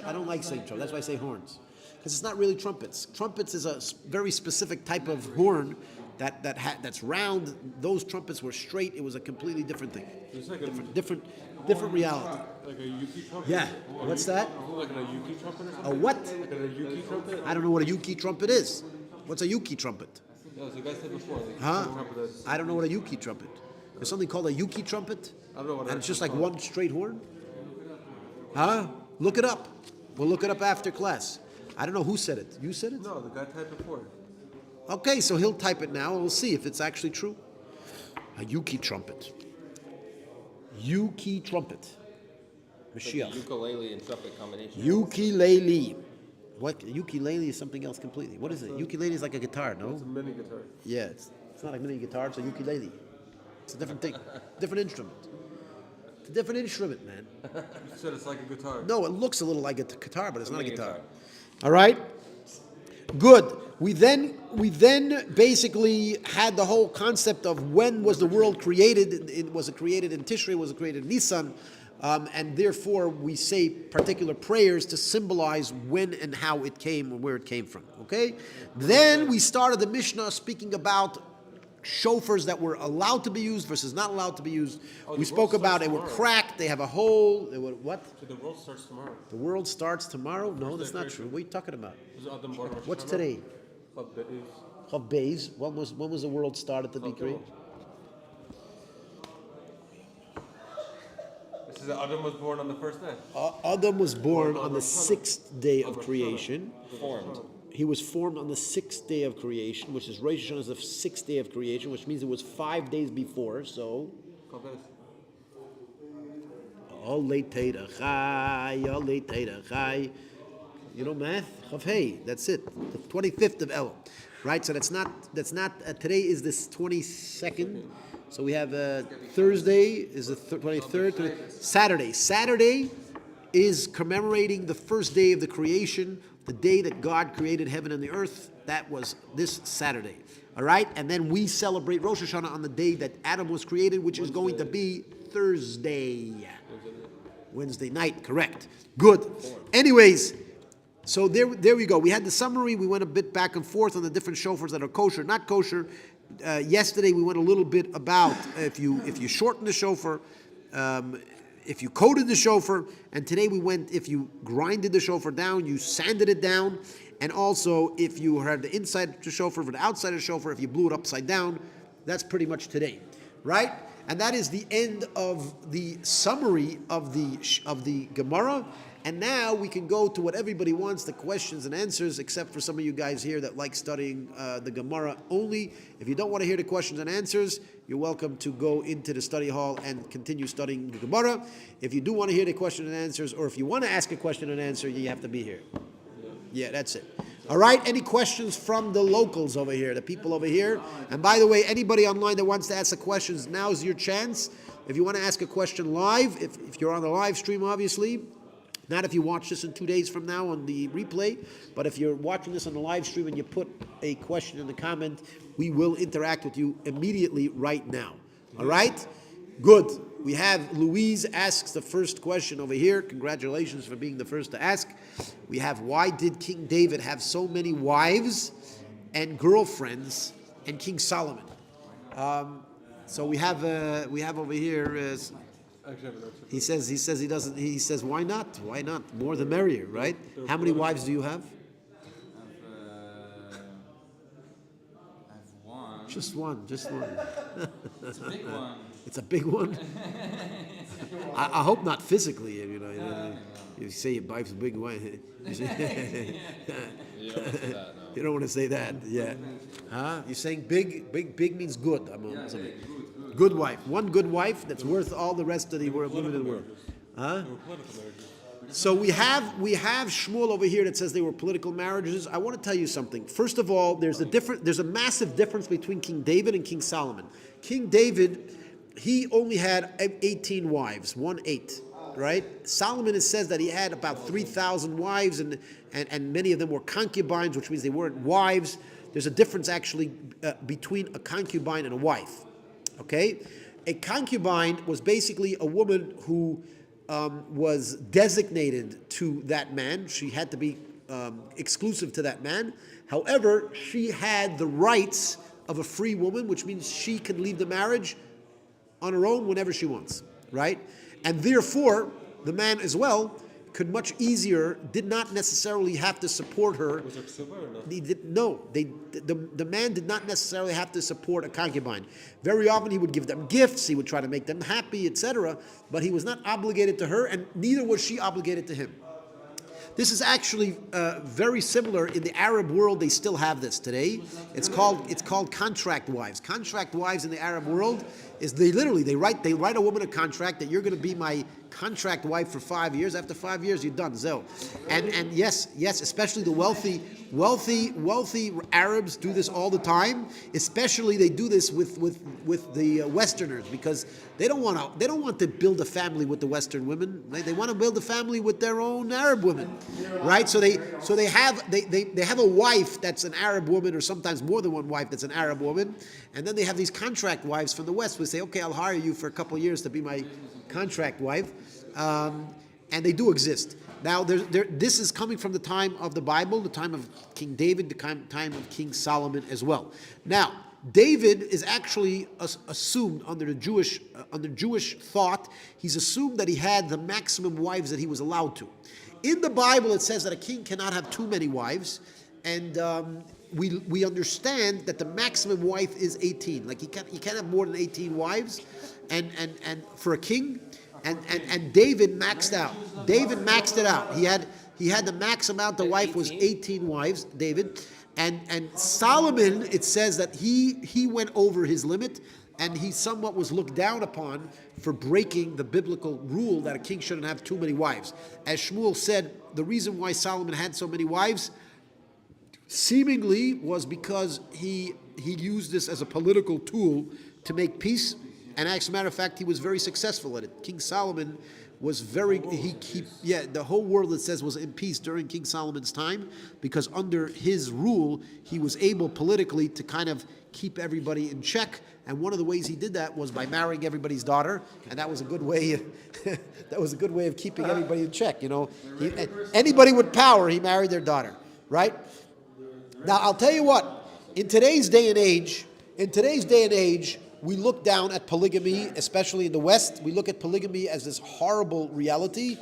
I don't like saying trumpets, that's why I say horns. Because it's not really trumpets. Trumpets is a very specific type of horn that's round. Those trumpets were straight. It was a completely different thing. It's like Different reality. like a yuki trumpet? Yeah. What's that? Like a yuki trumpet or something? A what? Like a yuki trumpet? I don't know what a yuki trumpet is. What's a yuki trumpet? Yeah, so the guy said before. Like, Huh? trumpet is, I don't know what a yuki trumpet. There's something called a yuki trumpet, I don't know what and it's just like called. one straight horn. Huh? Look it up. We'll look it up after class. I don't know who said it. You said it? No, the guy typed before. Okay, so he'll type it now, and we'll see if it's actually true. A yuki trumpet. Yuki trumpet. Mashiach. Ukulele and trumpet combination. Ukulele. What? Ukulele is something else completely. What is it? Ukulele is like a guitar, no? It's a mini guitar. Yeah, it's not like a mini guitar, it's a ukulele. It's a different thing. Different instrument. It's a different instrument, man. You said it's like a guitar. No, it looks a little like a guitar, but it's not a guitar. All right? Good. We then basically had the whole concept of when was the world created. Was it created in Tishrei? Was it created in Nisan? And therefore we say particular prayers to symbolize when and how it came or where it came from. Okay? Then we started the Mishnah speaking about shofars that were allowed to be used versus not allowed to be used. We spoke about they were cracked, they have a hole, they were what? So the world starts tomorrow. The world starts tomorrow? No, that's not true. What are you talking about? What's What's today? Chav Beis. When was the world started to be created? This is Adam was born on the first day. Adam was born on the sixth day of creation. Formed. He was formed on the sixth day of creation, which is Rosh Hashanah is the sixth day of creation, which means it was 5 days before. So, YTD. You know math? Hey, that's it. The 25th of El, right? So that's not. Today is this 22nd. So we have Thursday is the 23rd. Saturday is commemorating the first day of the creation, the day that God created heaven and the earth. That was this Saturday. All right? And then we celebrate Rosh Hashanah on the day that Adam was created, which is going to be Thursday. Wednesday night, correct. Good. Anyways, so there we go. We had the summary. We went a bit back and forth on the different shofars that are kosher, not kosher. Yesterday we went a little bit about if you shorten the shofar, if you coated the shofar, and today we went if you grinded the shofar down, you sanded it down, and also if you had the inside of the shofar for the outside of the shofar, if you blew it upside down. That's pretty much today, right? And that is the end of the summary of the Gemara. And now we can go to what everybody wants, the questions and answers, except for some of you guys here that like studying the Gemara only. If you don't want to hear the questions and answers, you're welcome to go into the study hall and continue studying the Gemara. If you do want to hear the questions and answers, or if you want to ask a question and answer, you have to be here. Yeah, that's it. All right, any questions from the locals over here, the people over here? And by the way, anybody online that wants to ask the questions, now's your chance. If you want to ask a question live, if you're on the live stream, obviously, not if you watch this in 2 days from now on the replay, but if you're watching this on the live stream and you put a question in the comment, we will interact with you immediately right now. All right? Good. We have Louise asks the first question over here. Congratulations for being the first to ask. We have, why did King David have so many wives and girlfriends and King Solomon? So we have over here. He says why not? Why not? More the merrier, right? How many wives do you have? I have one. Just one. It's a big one. It's a big one. I hope not physically. You say your wife's a big wife. You don't want to say that. Yeah. Huh? You're saying big? Big means good. Good wife. One good wife that's worth all the rest of the women in the world. Huh? So we have Shmuel over here that says they were political marriages. I want to tell you something. First of all, there's a massive difference between King David and King Solomon. King David he only had 18 wives, 1/8, right? Solomon, it says that he had about 3,000 wives, and many of them were concubines, which means they weren't wives. There's a difference actually between a concubine and a wife, okay? A concubine was basically a woman who was designated to that man. She had to be exclusive to that man. However, she had the rights of a free woman, which means she can leave the marriage on her own whenever she wants, right? And therefore, the man as well could much easier, did not necessarily have to support her. Was it ksuba or no? The man did not necessarily have to support a concubine. Very often he would give them gifts, he would try to make them happy, etc., but he was not obligated to her, and neither was she obligated to him. This is actually very similar in the Arab world. They still have this today. It's called contract wives. Contract wives in the Arab world is they write a woman a contract that you're going to be my contract wife for 5 years. After 5 years, you're done. So, and yes, especially the wealthy Arabs do this all the time. Especially they do this with the Westerners, because they don't want to build a family with the Western women. They want to build a family with their own Arab women, right? So they have a wife that's an Arab woman, or sometimes more than one wife that's an Arab woman, and then they have these contract wives from the West who say, okay, I'll hire you for a couple of years to be my contract wife, and they do exist. Now, this is coming from the time of the Bible, the time of King David, the time of King Solomon as well. Now, David is actually assumed under Jewish thought. He's assumed that he had the maximum wives that he was allowed to. In the Bible, it says that a king cannot have too many wives, and we understand that the maximum wife is 18. Like he can't have more than 18 wives, and for a king. And David maxed out. David maxed it out. He had the max amount of wife was 18 wives, David. And Solomon, it says that he went over his limit, and he somewhat was looked down upon for breaking the biblical rule that a king shouldn't have too many wives. As Shmuel said, the reason why Solomon had so many wives seemingly was because he used this as a political tool to make peace. And as a matter of fact, he was very successful at it. King Solomon was the whole world, it says, was in peace during King Solomon's time, because under his rule, he was able politically to kind of keep everybody in check. And one of the ways he did that was by marrying everybody's daughter, and that was a good way. That was a good way of keeping everybody in check. You know, anybody with power, he married their daughter, right? Now, I'll tell you what. In today's day and age, we look down at polygamy, especially in the West. We look at polygamy as this horrible reality.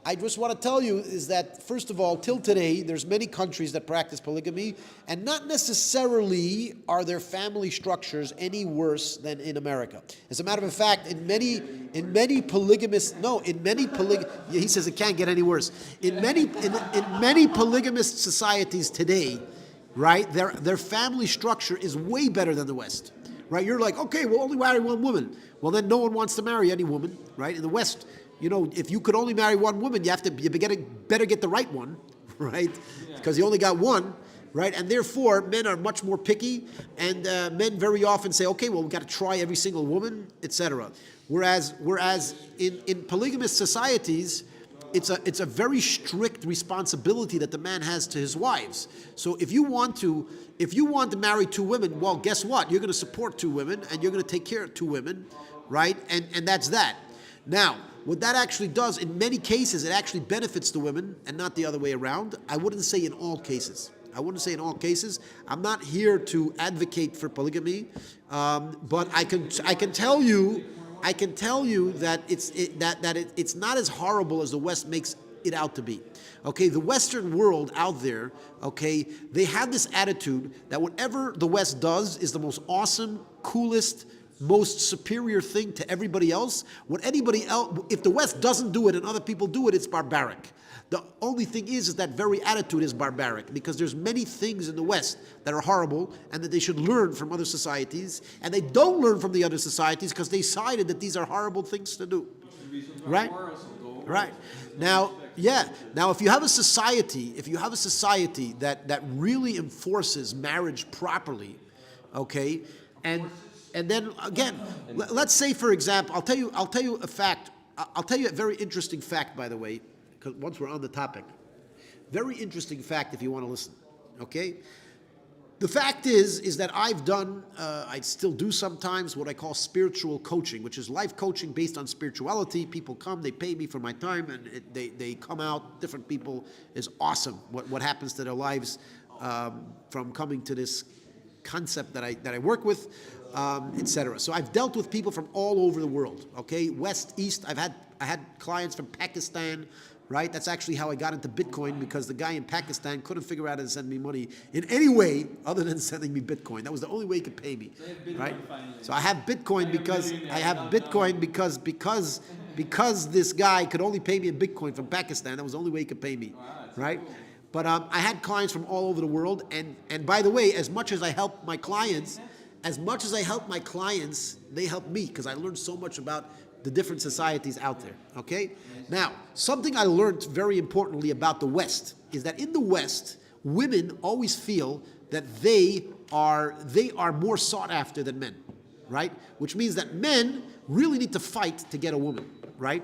I just want to tell you is that, first of all, till today, there's many countries that practice polygamy, and not necessarily are their family structures any worse than in America. As a matter of fact, in many polygamist he says it can't get any worse. In many polygamist societies today, right, their family structure is way better than the West. Right, you're like, okay, we'll only marry one woman. Well, then no one wants to marry any woman, right? In the West, you know, if you could only marry one woman, you better get the right one, right? Because you only got one, right? And therefore, men are much more picky, and men very often say, okay, well, we've got to try every single woman, etc. Whereas in polygamous societies, it's a very strict responsibility that the man has to his wives. So if you want to marry two women, well, guess what? You're going to support two women, and you're going to take care of two women, right? And that's that. Now, what that actually does, in many cases, it actually benefits the women and not the other way around. I wouldn't say in all cases. I'm not here to advocate for polygamy, but I can tell you that it's not as horrible as the West makes it out to be. Okay, the Western world out there, okay, they have this attitude that whatever the West does is the most awesome, coolest, most superior thing to everybody else. If the West doesn't do it and other people do it, it's barbaric. The only thing is that very attitude is barbaric, because there's many things in the West that are horrible and that they should learn from other societies, and they don't learn from the other societies because they decided that these are horrible things to do. Right? Right. Now, if you have a society that really enforces marriage properly, okay, and And then again, let's say, for example, I'll tell you a fact. I'll tell you a very interesting fact, by the way, because once we're on the topic. Very interesting fact if you want to listen, okay? The fact is that I've done, I still do sometimes, what I call spiritual coaching, which is life coaching based on spirituality. People come, they pay me for my time, and they come out, different people. Is awesome what happens to their lives from coming to this concept that I work with, etc. So I've dealt with people from all over the world, okay? West, East, I had clients from Pakistan, right? That's actually how I got into Bitcoin, because the guy in Pakistan couldn't figure out how to send me money in any way other than sending me Bitcoin. That was the only way he could pay me, right? So I have Bitcoin because this guy could only pay me in Bitcoin from Pakistan. That was the only way he could pay me, right? But I had clients from all over the world, and by the way, as much as I help my clients, they help me, because I learned so much about the different societies out there, okay? Now, something I learned very importantly about the West is that in the West, women always feel that they are more sought after than men, right? Which means that men really need to fight to get a woman, right?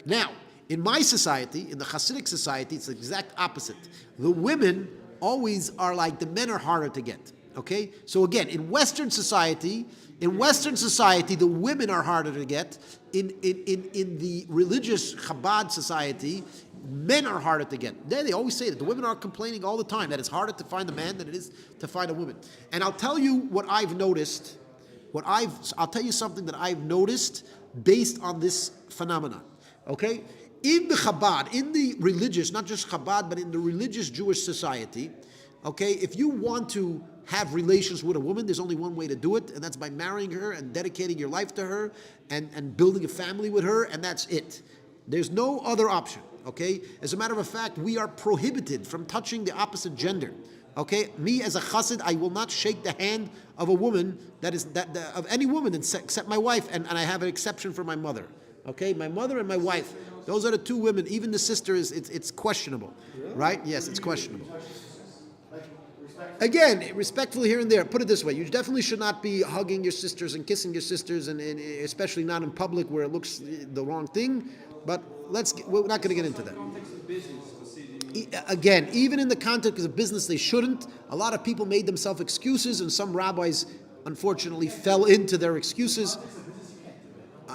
Now, in my society, in the Hasidic society, it's the exact opposite. The women always are like, the men are harder to get, okay? So again, in Western society, the women are harder to get. In the religious Chabad society, men are harder to get. They always say that. The women are complaining all the time that it's harder to find a man than it is to find a woman. And I'll tell you what I've noticed. I'll tell you something that I've noticed based on this phenomenon. Okay? In the Chabad, in the religious, not just Chabad, but in the religious Jewish society, okay, if you want to have relations with a woman, there's only one way to do it, and that's by marrying her and dedicating your life to her and building a family with her, and that's it. There's no other option, okay? As a matter of fact, we are prohibited from touching the opposite gender, okay? Me as a chassid, I will not shake the hand of a woman of any woman except my wife, and I have an exception for my mother, okay? My mother and my wife, those are the two women. Even the sister it's questionable, right? Yes, it's questionable. Again, respectfully here and there. Put it this way: you definitely should not be hugging your sisters and kissing your sisters, and especially not in public where it looks the wrong thing. But we're not going to get into that. Again, even in the context of business, they shouldn't. A lot of people made themselves excuses, and some rabbis, unfortunately, fell into their excuses.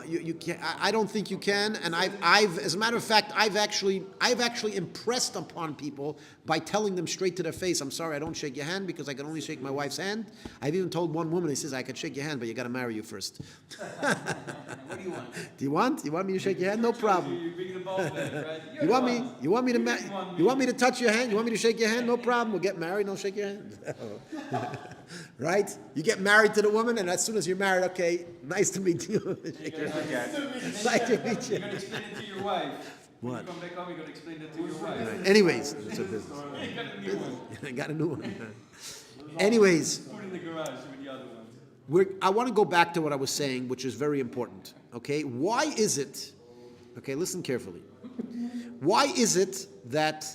You can't. I don't think you can. And I've, as a matter of fact, I've actually impressed upon people by telling them straight to their face, "I'm sorry, I don't shake your hand because I can only shake my wife's hand." I've even told one woman, he says, "I could shake your hand, but you got to marry you first." What do you want? Do you want? You want me to shake your hand? No problem. You're bringing the ball back, right? You want me to touch your hand? You want me to shake your hand? No problem. We'll get married. Don't shake your hand. Right? You get married to the woman, and as soon as you're married, okay, nice to meet you. Shake your hand. Nice to meet you. You're going to explain it to your wife. What? When you come back home, you're going to explain it to your wife. Right. Anyways, it's a business. You got a new one. I got a new one. Anyways, Put in the garage with the other ones. I want to go back to what I was saying, which is very important. Okay, why is it? Okay, listen carefully. Why is it that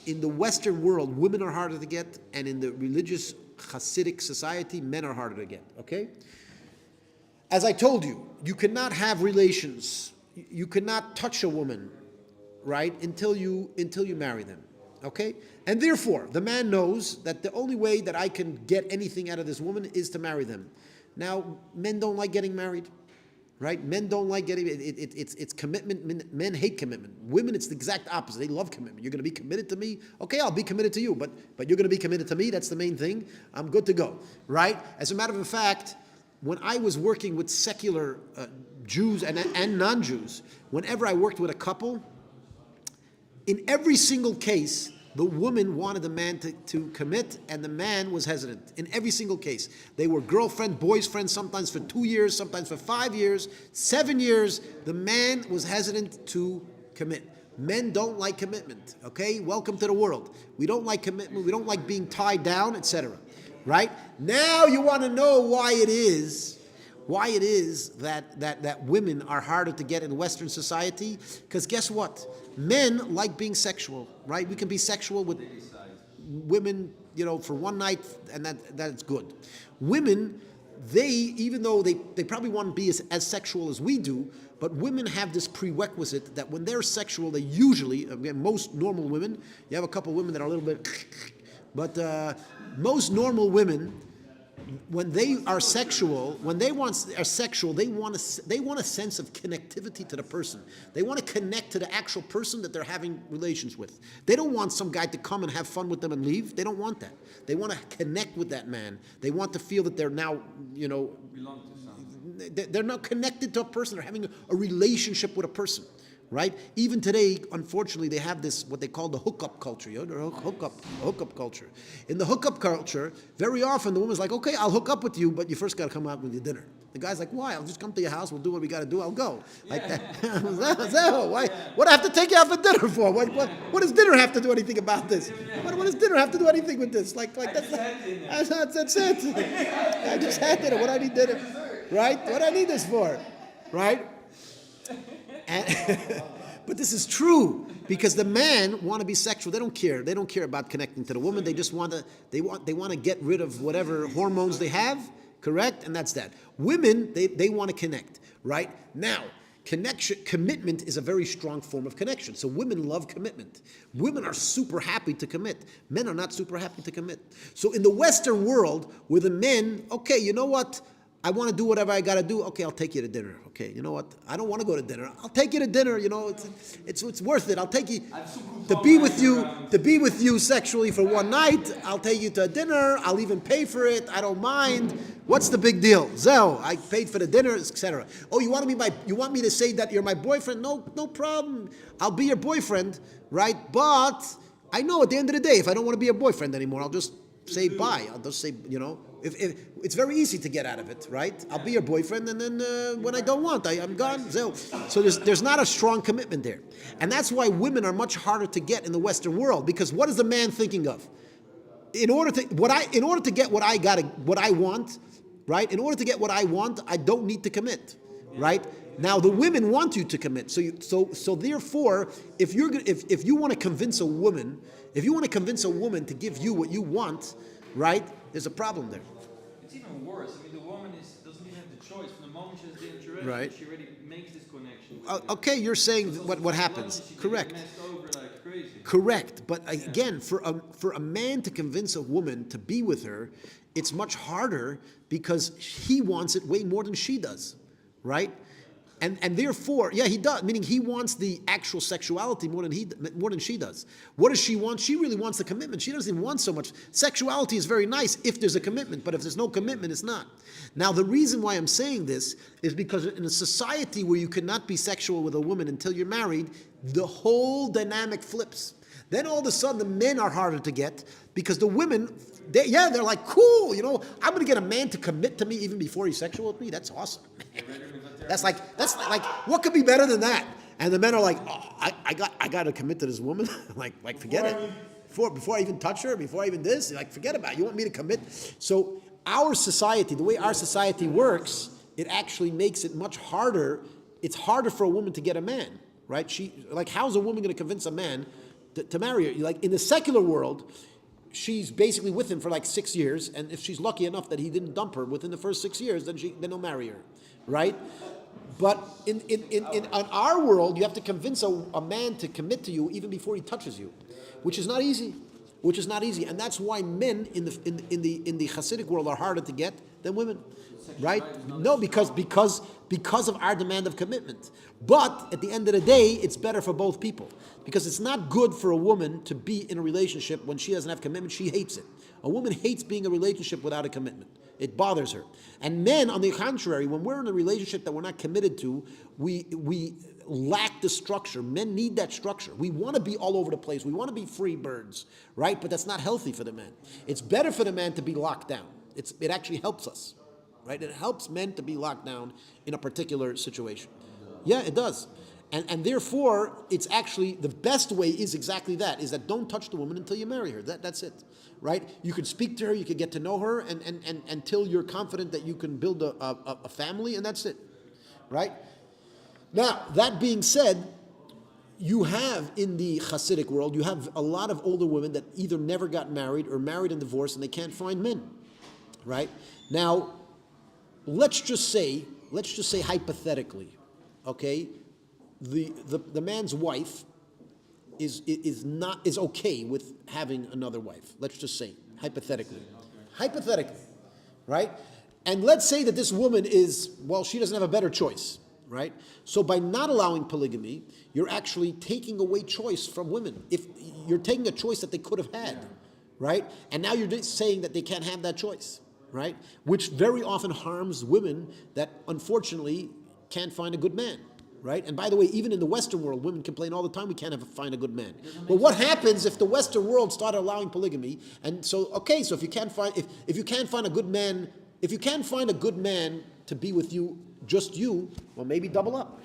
in the Western world women are harder to get, and in the religious Hasidic society men are harder to get? Okay. As I told you, you cannot have relations. You cannot touch a woman, right, until you marry them. Okay? And therefore, the man knows that the only way that I can get anything out of this woman is to marry them. Now, men don't like getting married, right? Men don't like getting it's commitment. Men hate commitment. Women, it's the exact opposite. They love commitment. You're going to be committed to me? Okay, I'll be committed to you, but you're going to be committed to me. That's the main thing. I'm good to go, right? As a matter of fact, when I was working with secular Jews and non-Jews, whenever I worked with a couple, in every single case, the woman wanted the man to commit, and the man was hesitant. In every single case. They were girlfriend, boyfriend, sometimes for 2 years, sometimes for 5 years, 7 years. The man was hesitant to commit. Men don't like commitment, okay? Welcome to the world. We don't like commitment. We don't like being tied down, etc. Right? Now you want to know why it is that women are harder to get in Western society? Because guess what? Men like being sexual, right? We can be sexual with women, for one night, and that's good. Women they, even though they probably want to be as sexual as we do, but women have this prerequisite that when they're sexual, they usually, again, most normal women, you have a couple women that are a little bit, but most normal women, when they are sexual, they want a sense of connectivity to the person. They want to connect to the actual person that they're having relations with. They don't want some guy to come and have fun with them and leave. They don't want that. They want to connect with that man. They want to feel that they're now, Belong to something. they're not connected to a person. They're having a relationship with a person. Right? Even today, unfortunately, they have this, what they call the hookup culture. Hookup culture. In the hookup culture, very often the woman's like, okay, I'll hook up with you, but you first got to come out with your dinner. The guy's like, why? I'll just come to your house, we'll do what we got to do, I'll go. Like that. Why? What do I have to take you out for dinner for? What does dinner have to do anything about this? What does dinner have to do anything with this? That's it. I just had dinner. What do I need dinner? Right? What do I need this for? Right? But this is true because the men want to be sexual. They don't care. They don't care about connecting to the woman. They just want to. They want to get rid of whatever hormones they have. Correct, and that's that. Women, they want to connect. Right now, commitment is a very strong form of connection. So women love commitment. Women are super happy to commit. Men are not super happy to commit. So in the Western world, where the men, okay, you know what? I want to do whatever I got to do. Okay, I'll take you to dinner. Okay, you know what? I don't want to go to dinner. I'll take you to dinner. It's worth it. I'll take you to be with you sexually for one night. I'll take you to dinner. I'll even pay for it. I don't mind. What's the big deal? Zell, I paid for the dinner, etc. Oh, you want me to say that you're my boyfriend? No problem. I'll be your boyfriend, right? But I know at the end of the day, if I don't want to be your boyfriend anymore, I'll just say bye. I'll just say, if it's very easy to get out of it, right? I'll be your boyfriend, and then when I don't want, I'm gone. So there's not a strong commitment there, and that's why women are much harder to get in the Western world. Because what is the man thinking of? In order to get what I want, right? In order to get what I want, I don't need to commit, right? Now the women want you to commit. So therefore, if you want to convince a woman, to give you what you want, right? There's a problem there. It's even worse. I mean, the woman doesn't even have the choice. From the moment she has the interaction, Right. she already makes this connection. Okay, you're saying what happens. Correct. Messed over like crazy. Correct. But again, for a man to convince a woman to be with her, it's much harder because he wants it way more than she does, right? And therefore, yeah, he does. Meaning he wants the actual sexuality more than she does. What does she want? She really wants the commitment. She doesn't even want so much. Sexuality is very nice if there's a commitment, but if there's no commitment, it's not. Now, the reason why I'm saying this is because in a society where you cannot be sexual with a woman until you're married, the whole dynamic flips. Then all of a sudden, the men are harder to get because the women, they're like, cool, I'm going to get a man to commit to me even before he's sexual with me. That's awesome. That's like, what could be better than that? And the men are like, oh, I got to commit to this woman. like forget it. Before I even touch her, before I even this, forget about it. You want me to commit? So our society, the way our society works, it actually makes it much harder. It's harder for a woman to get a man, right? How's a woman going to convince a man to marry her? Like in the secular world, she's basically with him for 6 years, and if she's lucky enough that he didn't dump her within the first 6 years, then he'll marry her, right? But in our world, you have to convince a man to commit to you even before he touches you, which is not easy. And that's why men in the Hasidic world are harder to get than women, right? No, because of our demand of commitment. But at the end of the day, it's better for both people because it's not good for a woman to be in a relationship when she doesn't have commitment. She hates it. A woman hates being in a relationship without a commitment. It bothers her. And men, on the contrary, when we're in a relationship that we're not committed to, we lack the structure. Men need that structure. We want to be all over the place. We want to be free birds, right? But that's not healthy for the man. It's better for the man to be locked down. It actually helps us, right? It helps men to be locked down in a particular situation. Yeah, it does. And therefore, it's actually, the best way is exactly that, is that don't touch the woman until you marry her. That's it, right? You could speak to her, you could get to know her, and until you're confident that you can build a family, and that's it, right? Now, that being said, you have, in the Hasidic world, you have a lot of older women that either never got married or married and divorced, and they can't find men, right? Now, let's just say hypothetically, okay, the man's wife is okay with having another wife. Let's just say hypothetically, right? And let's say that this woman she doesn't have a better choice, right? So by not allowing polygamy, you're actually taking away choice from women. If you're taking a choice that they could have had, right? And now you're saying that they can't have that choice, right? Which very often harms women that unfortunately can't find a good man, right? And by the way, even in the Western world, women complain all the time we can't find a good man. But what happens if the Western world started allowing polygamy? And so, okay, so if you can't find a good man, if you can't find a good man to be with you, just you, well, maybe double up,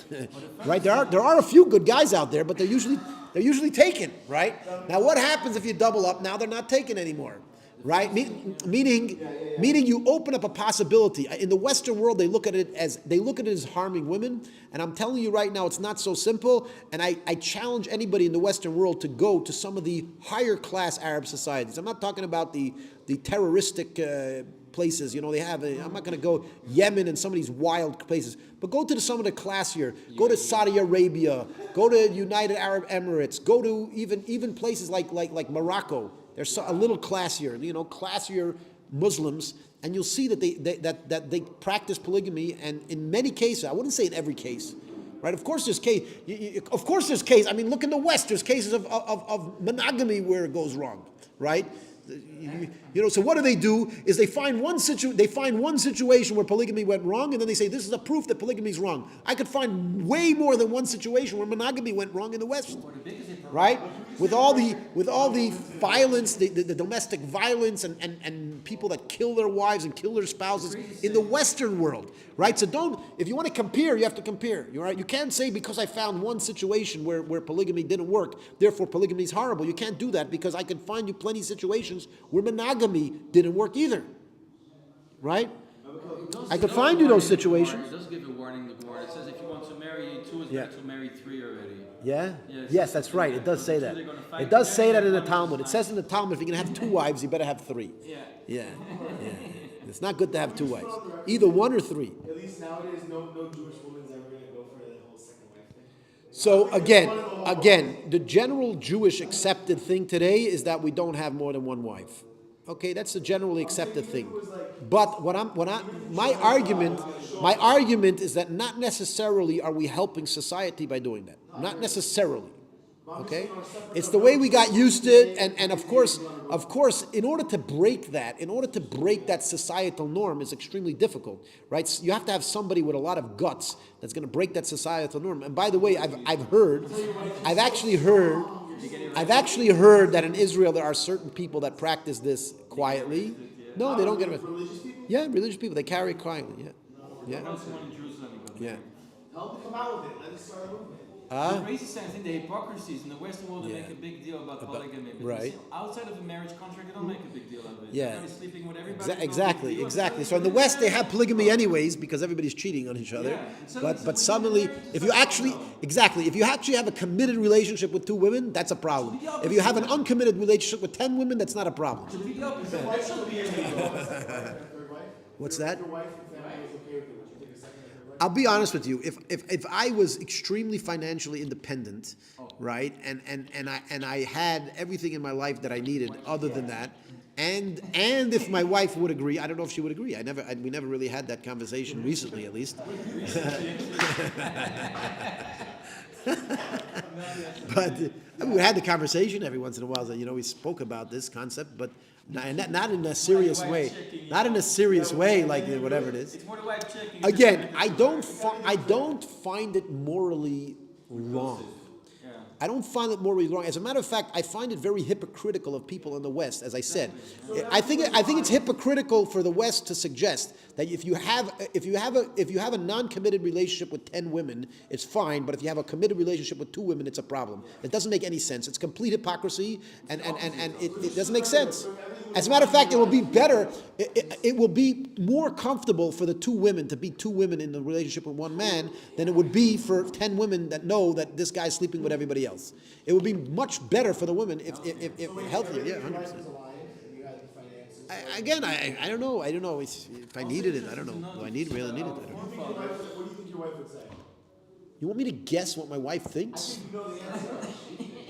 right? There are a few good guys out there, but they're usually taken, right? Now, what happens if you double up? Now they're not taken anymore, right? Meaning you open up a possibility. In the Western world, they look at it as harming women, and I'm telling you right now, it's not so simple. And I challenge anybody in the Western world to go to some of the higher class Arab societies. I'm not talking about the terroristic places, they have. I'm not going to go Yemen and some of these wild places, but go to some of the classier. Go to Saudi Arabia. Go to United Arab Emirates. Go to even places like Morocco. They're a little classier, classier Muslims, and you'll see that they practice polygamy, and in many cases, I wouldn't say in every case, right? Of course, there's case. I mean, look in the West. There's cases of monogamy where it goes wrong, right? So what do? Is they find one situation where polygamy went wrong, and then they say this is a proof that polygamy is wrong. I could find way more than one situation where monogamy went wrong in the West, right? With all the violence, the domestic violence, and people that kill their wives and kill their spouses in the Western world, right? So if you want to compare, you have to compare. Right? You can't say because I found one situation where polygamy didn't work, therefore polygamy is horrible. You can't do that, because I can find you plenty of situations where monogamy didn't work either, right? I could find you those situations. It does give a warning. The Gemara. It says if you want to marry two, it's better to marry three already. Yeah? Yes, that's right. It does say that. It does say that in the Talmud. It says in the Talmud, if you're going to have two wives, you better have three. Yeah. It's not good to have two wives. Either one or three. At least nowadays, no Jewish woman's ever going to go for that whole second wife thing. So again, the general Jewish accepted thing today is that we don't have more than one wife. Okay, that's the generally accepted thing. But my argument is that not necessarily are we helping society by doing that. Not necessarily. Okay? It's the way we got used to it, and of course, in order to break that societal norm is extremely difficult, right? So you have to have somebody with a lot of guts that's going to break that societal norm. And by the way, I've actually heard that in Israel there are certain people that practice this quietly. No, they don't get it. Yeah, religious people, they carry it quietly. Yeah. Tell them to come out with it. Let us start a movement. The racist thing, I think the hypocrisies in the Western world, they make a big deal about polygamy. But right. Outside of the marriage contract, they don't make a big deal of it. Yeah. They're sleeping with everybody. Exactly. So in the West, they have polygamy anyways because everybody's cheating on each other. But suddenly, if you actually have a committed relationship with two women, that's a problem. If you have an uncommitted relationship with 10 women, that's not a problem. What's that? I'll be honest with you. If I was extremely financially independent, right, and I had everything in my life that I needed other than that, and if my wife would agree, I don't know if she would agree. We never really had that conversation recently, at least. But we had the conversation every once in a while. That we spoke about this concept, but not in a serious way. Not in a serious way, like whatever it is. Again, I don't find it morally wrong. I don't find it morally wrong. As a matter of fact, I find it very hypocritical of people in the West. As I said, I think it's hypocritical for the West to suggest that if you have a non-committed relationship with 10 women, it's fine. But if you have a committed relationship with 2 women, it's a problem. It doesn't make any sense. It's complete hypocrisy, and it doesn't make sense. As a matter of fact, it will be better. It will be more comfortable for the 2 women to be 2 women in the relationship with 1 man than it would be for 10 women that know that this guy's sleeping with everybody else. It would be much better for the women if healthier. Yeah, 100%. I don't know. I don't know if I needed it. I don't know. Do I really need it? I don't know. What do you think your wife would say? You want me to guess what my wife I thinks? think you know the answer.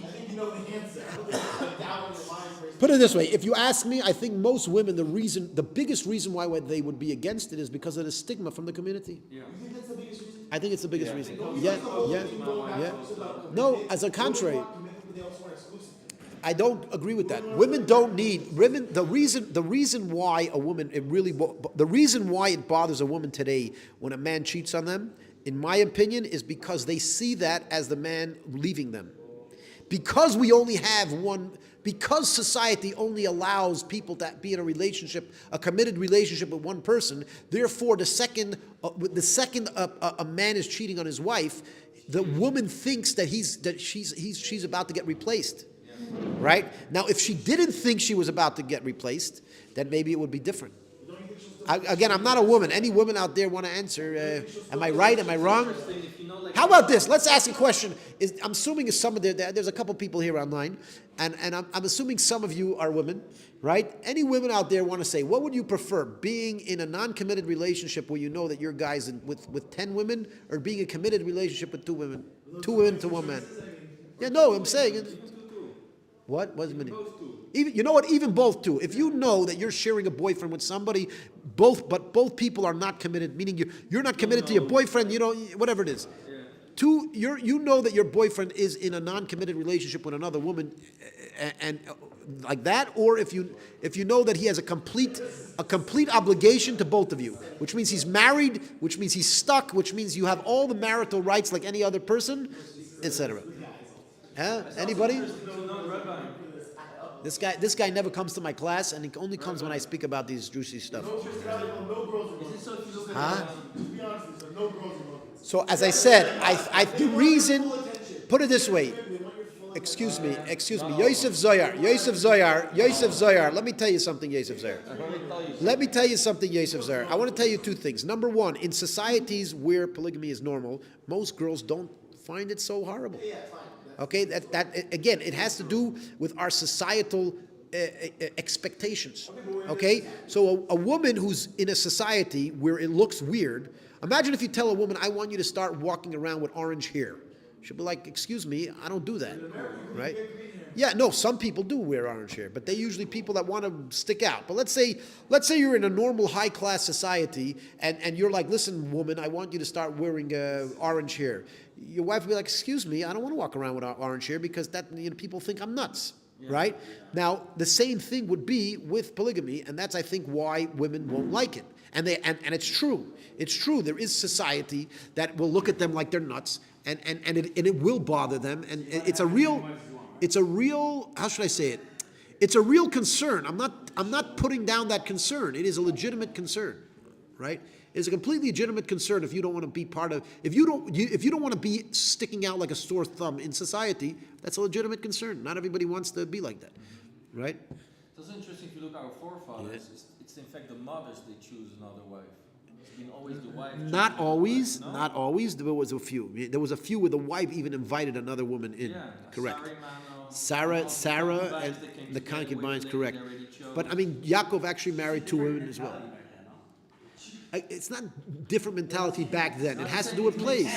I think you know the answer. I don't think it's a doubt in your mind. Put it this way: if you ask me, I think most women, the biggest reason why they would be against it is because of the stigma from the community. Yeah. You think that's the biggest reason? I think it's the biggest reason. Yeah. Yeah. No, as a contrary. Commitment, but they also want exclusive. I don't agree with that. Women don't need women. The reason why a woman the reason why it bothers a woman today when a man cheats on them, in my opinion, is because they see that as the man leaving them. Because we only have one. Because society only allows people to be in a relationship, a committed relationship with one person. Therefore, the second a man is cheating on his wife, the woman thinks that she's about to get replaced. Right? Now, if she didn't think she was about to get replaced, then maybe it would be different. Again, I'm not a woman. Any woman out there want to answer? Am I right? Am I wrong? How about this? Let's ask a question. I'm assuming there's a couple people here online, and I'm assuming some of you are women, right? Any women out there want to say, what would you prefer, being in a non-committed relationship where you know that your guy's with 10 women, or being in a committed relationship with 2 women to one man? Yeah, no, I'm saying. What was it? Even, you know what? Even both too. If you know that you're sharing a boyfriend with somebody, both people are not committed. Meaning you're not committed to your boyfriend. You know, whatever it is. Yeah. Two, you know that your boyfriend is in a non-committed relationship with another woman, and like that. Or if you know that he has a complete obligation to both of you, which means he's married, which means he's stuck, which means you have all the marital rights like any other person, etc. Anybody? This guy never comes to my class, and he only comes when I speak about these juicy stuff. Huh? So as I said, the reason, put it this way, excuse me, Yosef Zoyar, let me tell you something, Yosef Zoyar. I want to tell you 2 things. Number 1, in societies where polygamy is normal, most girls don't find it so horrible. Okay, that again, it has to do with our societal expectations. Okay, so a woman who's in a society where it looks weird. Imagine if you tell a woman, "I want you to start walking around with orange hair." She'll be like, "Excuse me, I don't do that." Right? Yeah, no, some people do wear orange hair, but they're usually people that want to stick out. But let's say you're in a normal high-class society, and you're like, "Listen, woman, I want you to start wearing orange hair." Your wife will be like, "Excuse me, I don't want to walk around with orange hair because people think I'm nuts." Yeah. Right? Now, the same thing would be with polygamy, and that's, I think, why women won't like it. And it's true. It's true. There is society that will look at them like they're nuts, and it will bother them, and it's a real, how should I say it? It's a real concern. I'm not putting down that concern. It is a legitimate concern, right? It's a completely legitimate concern if you don't want to be part of, if you don't want to be sticking out like a sore thumb in society. That's a legitimate concern. Not everybody wants to be like that, right? It's interesting if you look at our forefathers. Yeah. It's in fact the mothers they choose another wife. It's been always the wife. Not always. No? Not always. There was a few. There was a few where the wife even invited another woman in. Yeah, correct. Sarah, and the concubines, correct. But I mean, Yaakov actually married 2 women as well. It's not different mentality back then. It has to do with place.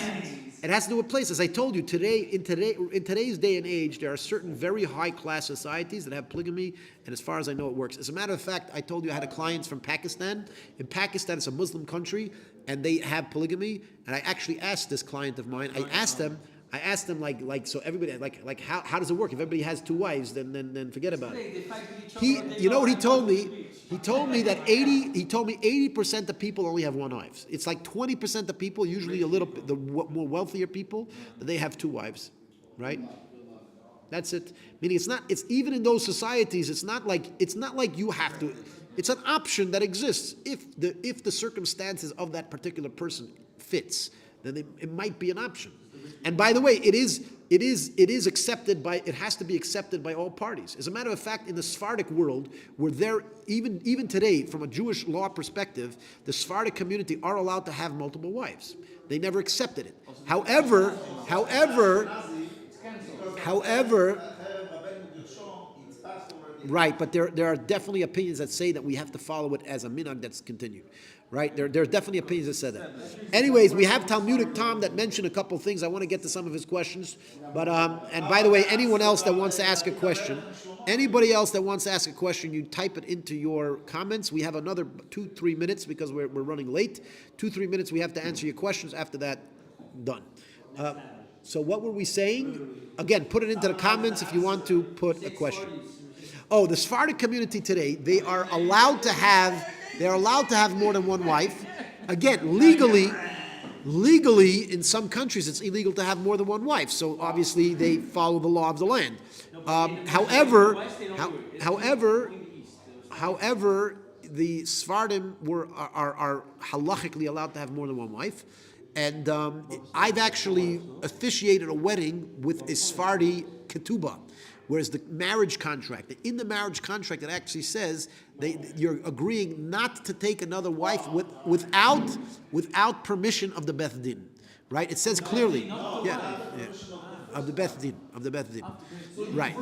It has to do with place. As I told you, in today's day and age, there are certain very high-class societies that have polygamy, and as far as I know, it works. As a matter of fact, I told you I had a client from Pakistan. In Pakistan, it's a Muslim country, and they have polygamy. And I actually asked this client of mine. I asked them like so everybody like how does it work? If everybody has 2 wives, then forget about it. You know what he told me? He told me 80% of people only have 1 wife. It's like 20% of people, usually the more wealthier people, that they have 2 wives, right? That's it. Meaning it's even in those societies, it's not like you have to. It's an option that exists if the circumstances of that particular person fits, then it might be an option. And by the way, it is accepted it has to be accepted by all parties. As a matter of fact, in the Sephardic world, where even today, from a Jewish law perspective, the Sephardic community are allowed to have multiple wives. They never accepted it. However, Right, but there are definitely opinions that say that we have to follow it as a minhag that's continued. Right? There are definitely opinions that said that. Anyways, we have Talmudic Tom that mentioned a couple things. I want to get to some of his questions. But and by the way, anyone else that wants to ask a question, anybody else that wants to ask a question, you type it into your comments. We have another 2-3 minutes because we're running late. 2-3 minutes. We have to answer your questions. After that, done. So what were we saying? Again, put it into the comments if you want to put a question. Oh, the Sephardic community today, they're allowed to have more than one wife. Again, legally, in some countries, it's illegal to have more than one wife. So obviously, they follow the law of the land. However, the Sephardim are halachically allowed to have more than one wife. And I've actually officiated a wedding with a Sephardi ketubah. Whereas the marriage contract, in the marriage contract, it actually says you're agreeing not to take another wife without permission of the Beth Din, right? It says clearly, of the Beth Din, right?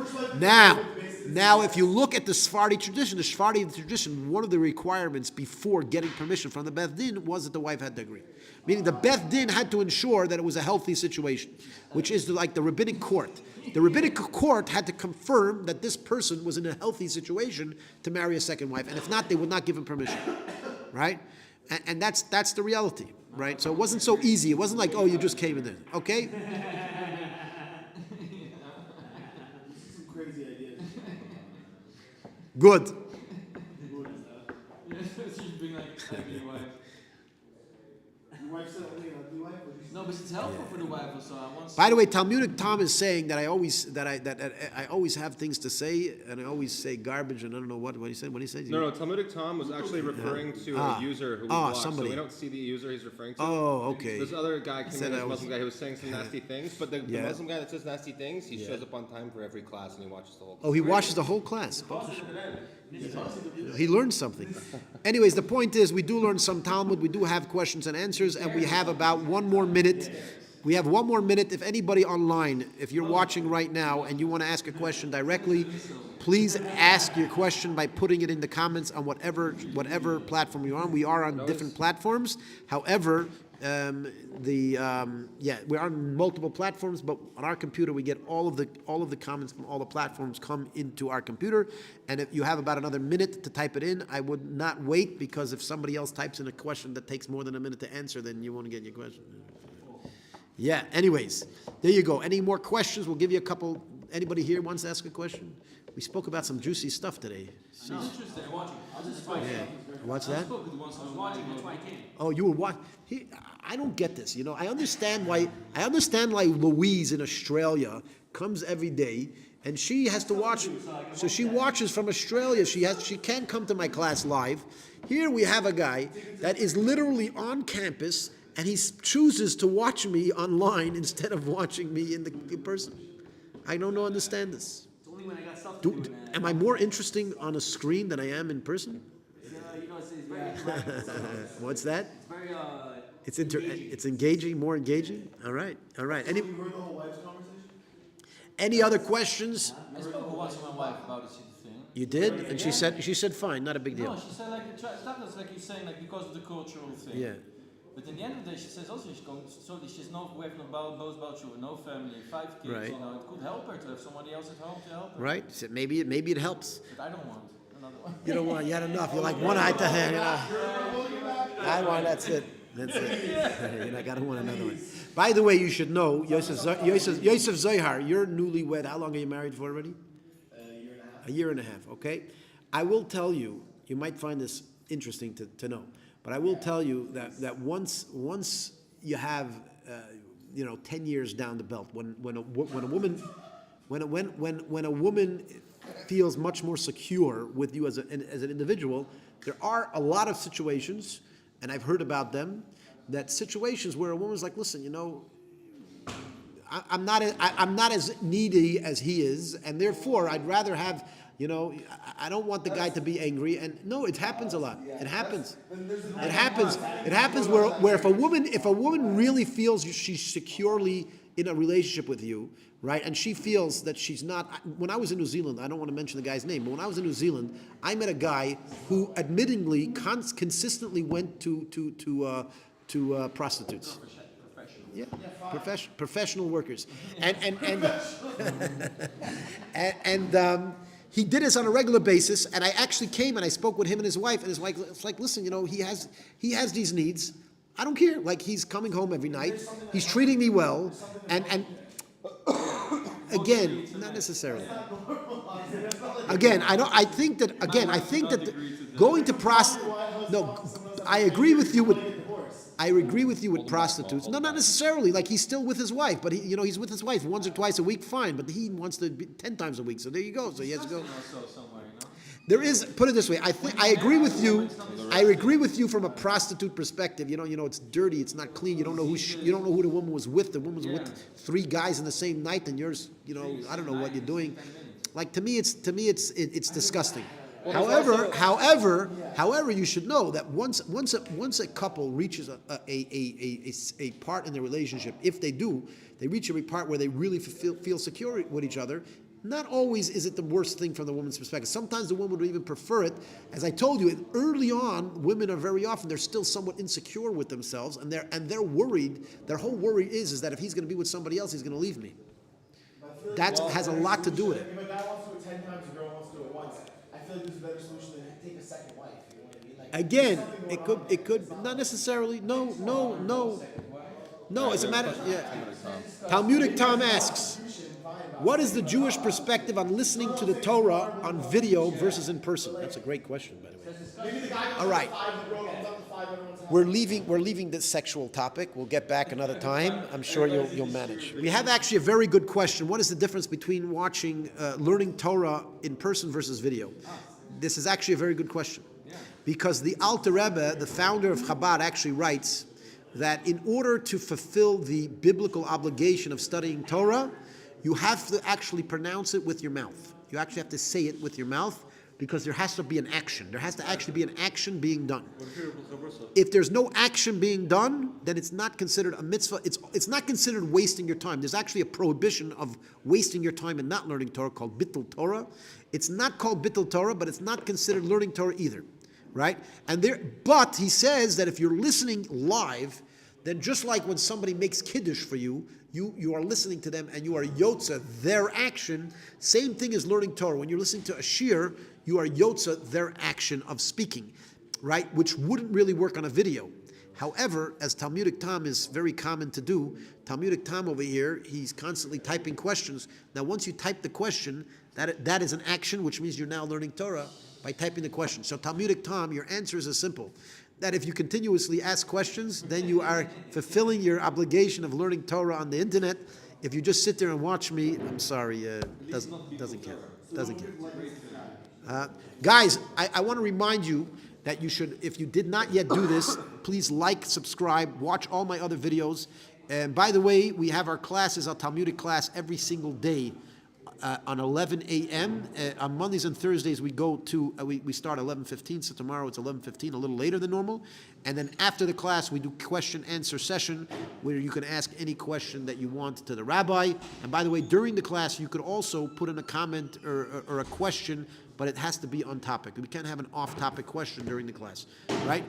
Now, if you look at the Sephardi tradition, one of the requirements before getting permission from the Beth Din was that the wife had to agree. Meaning the Beth Din had to ensure that it was a healthy situation, which is like the rabbinic court. The rabbinic court had to confirm that this person was in a healthy situation to marry a second wife, and if not, they would not give him permission, right? And that's the reality, right? So it wasn't so easy. It wasn't like, oh, you just came in there, okay? Some crazy ideas. Good. Your wife said only an ugly wife? No, but it's helpful for the wife also. By the way, Talmudic Tom is saying that I always have things to say, and I always say garbage, and I don't know what he said. What he said? No, Talmudic Tom was actually referring to a user who we blocked, somebody. so we don't see the user he's referring to. Oh, okay. This other guy came in, this Muslim guy, who was saying some nasty things, but the Muslim guy that says nasty things, he shows up on time for every class, and he watches the whole class. Oh, he watches the whole class. He learned something. Anyways, the point is, we do learn some Talmud, we do have questions and answers, and we have about 1 more minute. We have 1 more minute. If anybody online, if you're watching right now and you want to ask a question directly, please ask your question by putting it in the comments on whatever platform you're on. We are on different platforms. However, we're on multiple platforms, but on our computer we get all of the comments from all the platforms come into our computer. And if you have about another minute to type it in, I would not wait, because if somebody else types in a question that takes more than a minute to answer, then you won't get your question. Yeah, anyways, there you go. Any more questions? We'll give you a couple. Anybody here wants to ask a question? We spoke about some juicy stuff today. No, interesting. Watching. What's that? I spoke with the ones I was watching. That's why I came. Oh, you were watching. I don't get this. I understand why Louise in Australia comes every day, and she has to watch. So she watches from Australia. She can't come to my class live. Here we have a guy that is literally on campus, and he chooses to watch me online instead of watching me in person. I don't understand this. It's only when I got stuff to do. Am I more interesting on a screen than I am in person? It's very interactive. What's that? It's very It's engaging, more engaging. All right. You heard the whole wife's conversation? Any other questions? I spoke once with my wife about this thing. You did, and she said fine, not a big deal. No, she said that's like you're saying, like because of the cultural thing. Yeah. But in the end of the day, she says also she's no we have no family, 5 kids. Right. It could help her to have somebody else at home to help her. Right. So maybe it helps. But I don't want another one. You don't want. You had enough. You're like one eye to hand. I want. That's it. I don't want another one. By the way, you should know, Yosef Zohar, you're newlywed. How long are you married for already? A year and a half. Okay. I will tell you. You might find this interesting to know. But I will tell you that once you have 10 years down the belt, when a woman feels much more secure with you as an individual, there are a lot of situations, and I've heard about them, that situations where a woman's like, listen, I'm not as needy as he is, and therefore I'd rather have. I don't want the guy to be angry, and no, it happens a lot. It happens. It happens where if a woman really feels she's securely in a relationship with you, right? And she feels that she's not. When I was in New Zealand, I don't want to mention the guy's name, but when I was in New Zealand, I met a guy who admittingly consistently went to prostitutes. Yeah, professional workers, and he did this on a regular basis. And I actually came and I spoke with him and his wife. And his wife was like, "Listen, he has these needs. I don't care. Like, he's coming home every night. He's treating me well, and again, not necessarily. Again, I think that going to prostitutes. No, I agree with you with prostitutes. No, not necessarily. Like, he's still with his wife, but he's with his wife once or twice a week, fine. But he wants to be 10 times a week. So there you go. So he has to go. There is, put it this way. I agree with you. I agree with you from a prostitute perspective. It's dirty. It's not clean. You don't know who the woman was with. The woman was with 3 guys in the same night, and yours. I don't know what you're doing. Like, to me, it's disgusting. However, you should know that once a couple reaches a part in their relationship, if they reach a part where they really feel secure with each other. Not always is it the worst thing from the woman's perspective. Sometimes the woman would even prefer it. As I told you, early on, women are very often, they're still somewhat insecure with themselves, and they're worried. Their whole worry is that if he's going to be with somebody else, he's going to leave me. That has a lot to do with it. If a guy wants to do it 10 times, a girl wants to do it once, I feel like there's a better solution than take a second wife. You know what I mean? Like, again, it could not necessarily. No. It's a matter. Yeah. Talmudic Tom asks, what is the Jewish perspective on listening to the Torah on video versus in person? That's a great question, by the way. All right. We're leaving this sexual topic. We'll get back another time. I'm sure you'll manage. We have actually a very good question. What is the difference between learning Torah in person versus video? This is actually a very good question. Because the Alter Rebbe, the founder of Chabad, actually writes that in order to fulfill the biblical obligation of studying Torah, you have to actually pronounce it with your mouth. You actually have to say it with your mouth, because there has to be an action. There has to actually be an action being done. If there's no action being done, then it's not considered a mitzvah. It's not considered wasting your time. There's actually a prohibition of wasting your time and not learning Torah called bittul Torah. It's not called bittul Torah, but it's not considered learning Torah either, right? But he says that if you're listening live, then just like when somebody makes kiddush for you, you are listening to them and you are yotza their action. Same thing as learning Torah. When you're listening to a shir, you are yotza their action of speaking, right? Which wouldn't really work on a video. However, as Talmudic Tom is very common to do, Talmudic Tom over here, he's constantly typing questions. Now, once you type the question, that is an action, which means you're now learning Torah by typing the question. So Talmudic Tom, your answer is as simple. That if you continuously ask questions, then you are fulfilling your obligation of learning Torah on the internet. If you just sit there and watch me, I'm sorry, doesn't count. Guys, I want to remind you that you should, if you did not yet do this, please like, subscribe, watch all my other videos. And by the way, we have our classes, our Talmudic class, every single day. On 11 a.m. On Mondays and Thursdays, we start 11:15, so tomorrow it's 11:15, a little later than normal. And then after the class, we do question-answer session, where you can ask any question that you want to the rabbi. And by the way, during the class, you could also put in a comment or a question, but it has to be on topic. We can't have an off-topic question during the class, right?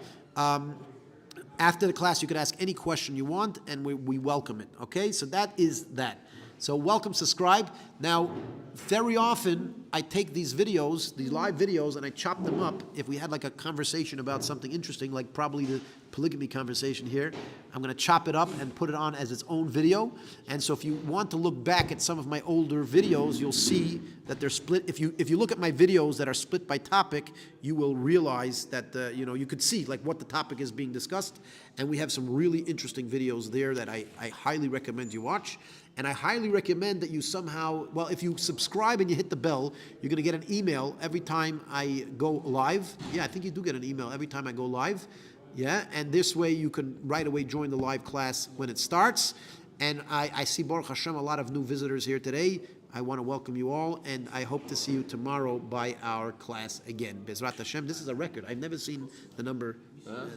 After the class, you could ask any question you want, and we welcome it, okay? So that is that. So welcome, subscribe. Now, very often I take these videos, these live videos, and I chop them up. If we had like a conversation about something interesting, like probably the polygamy conversation here, I'm going to chop it up and put it on as its own video. And so if you want to look back at some of my older videos, you'll see that they're split. If you look at my videos that are split by topic, you will realize that you could see like what the topic is being discussed. And we have some really interesting videos there that I highly recommend you watch. And I highly recommend that you somehow, well, if you subscribe and you hit the bell, you're going to get an email every time I go live. Yeah, I think you do get an email every time I go live. Yeah, and this way you can right away join the live class when it starts. And I see, Baruch Hashem, a lot of new visitors here today. I want to welcome you all, and I hope to see you tomorrow by our class again. Bezrat Hashem, this is a record. I've never seen the number,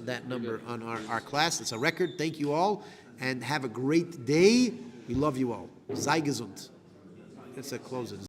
that number on our class. It's a record. Thank you all, and have a great day. We love you all. Sei gesund. Let's close it.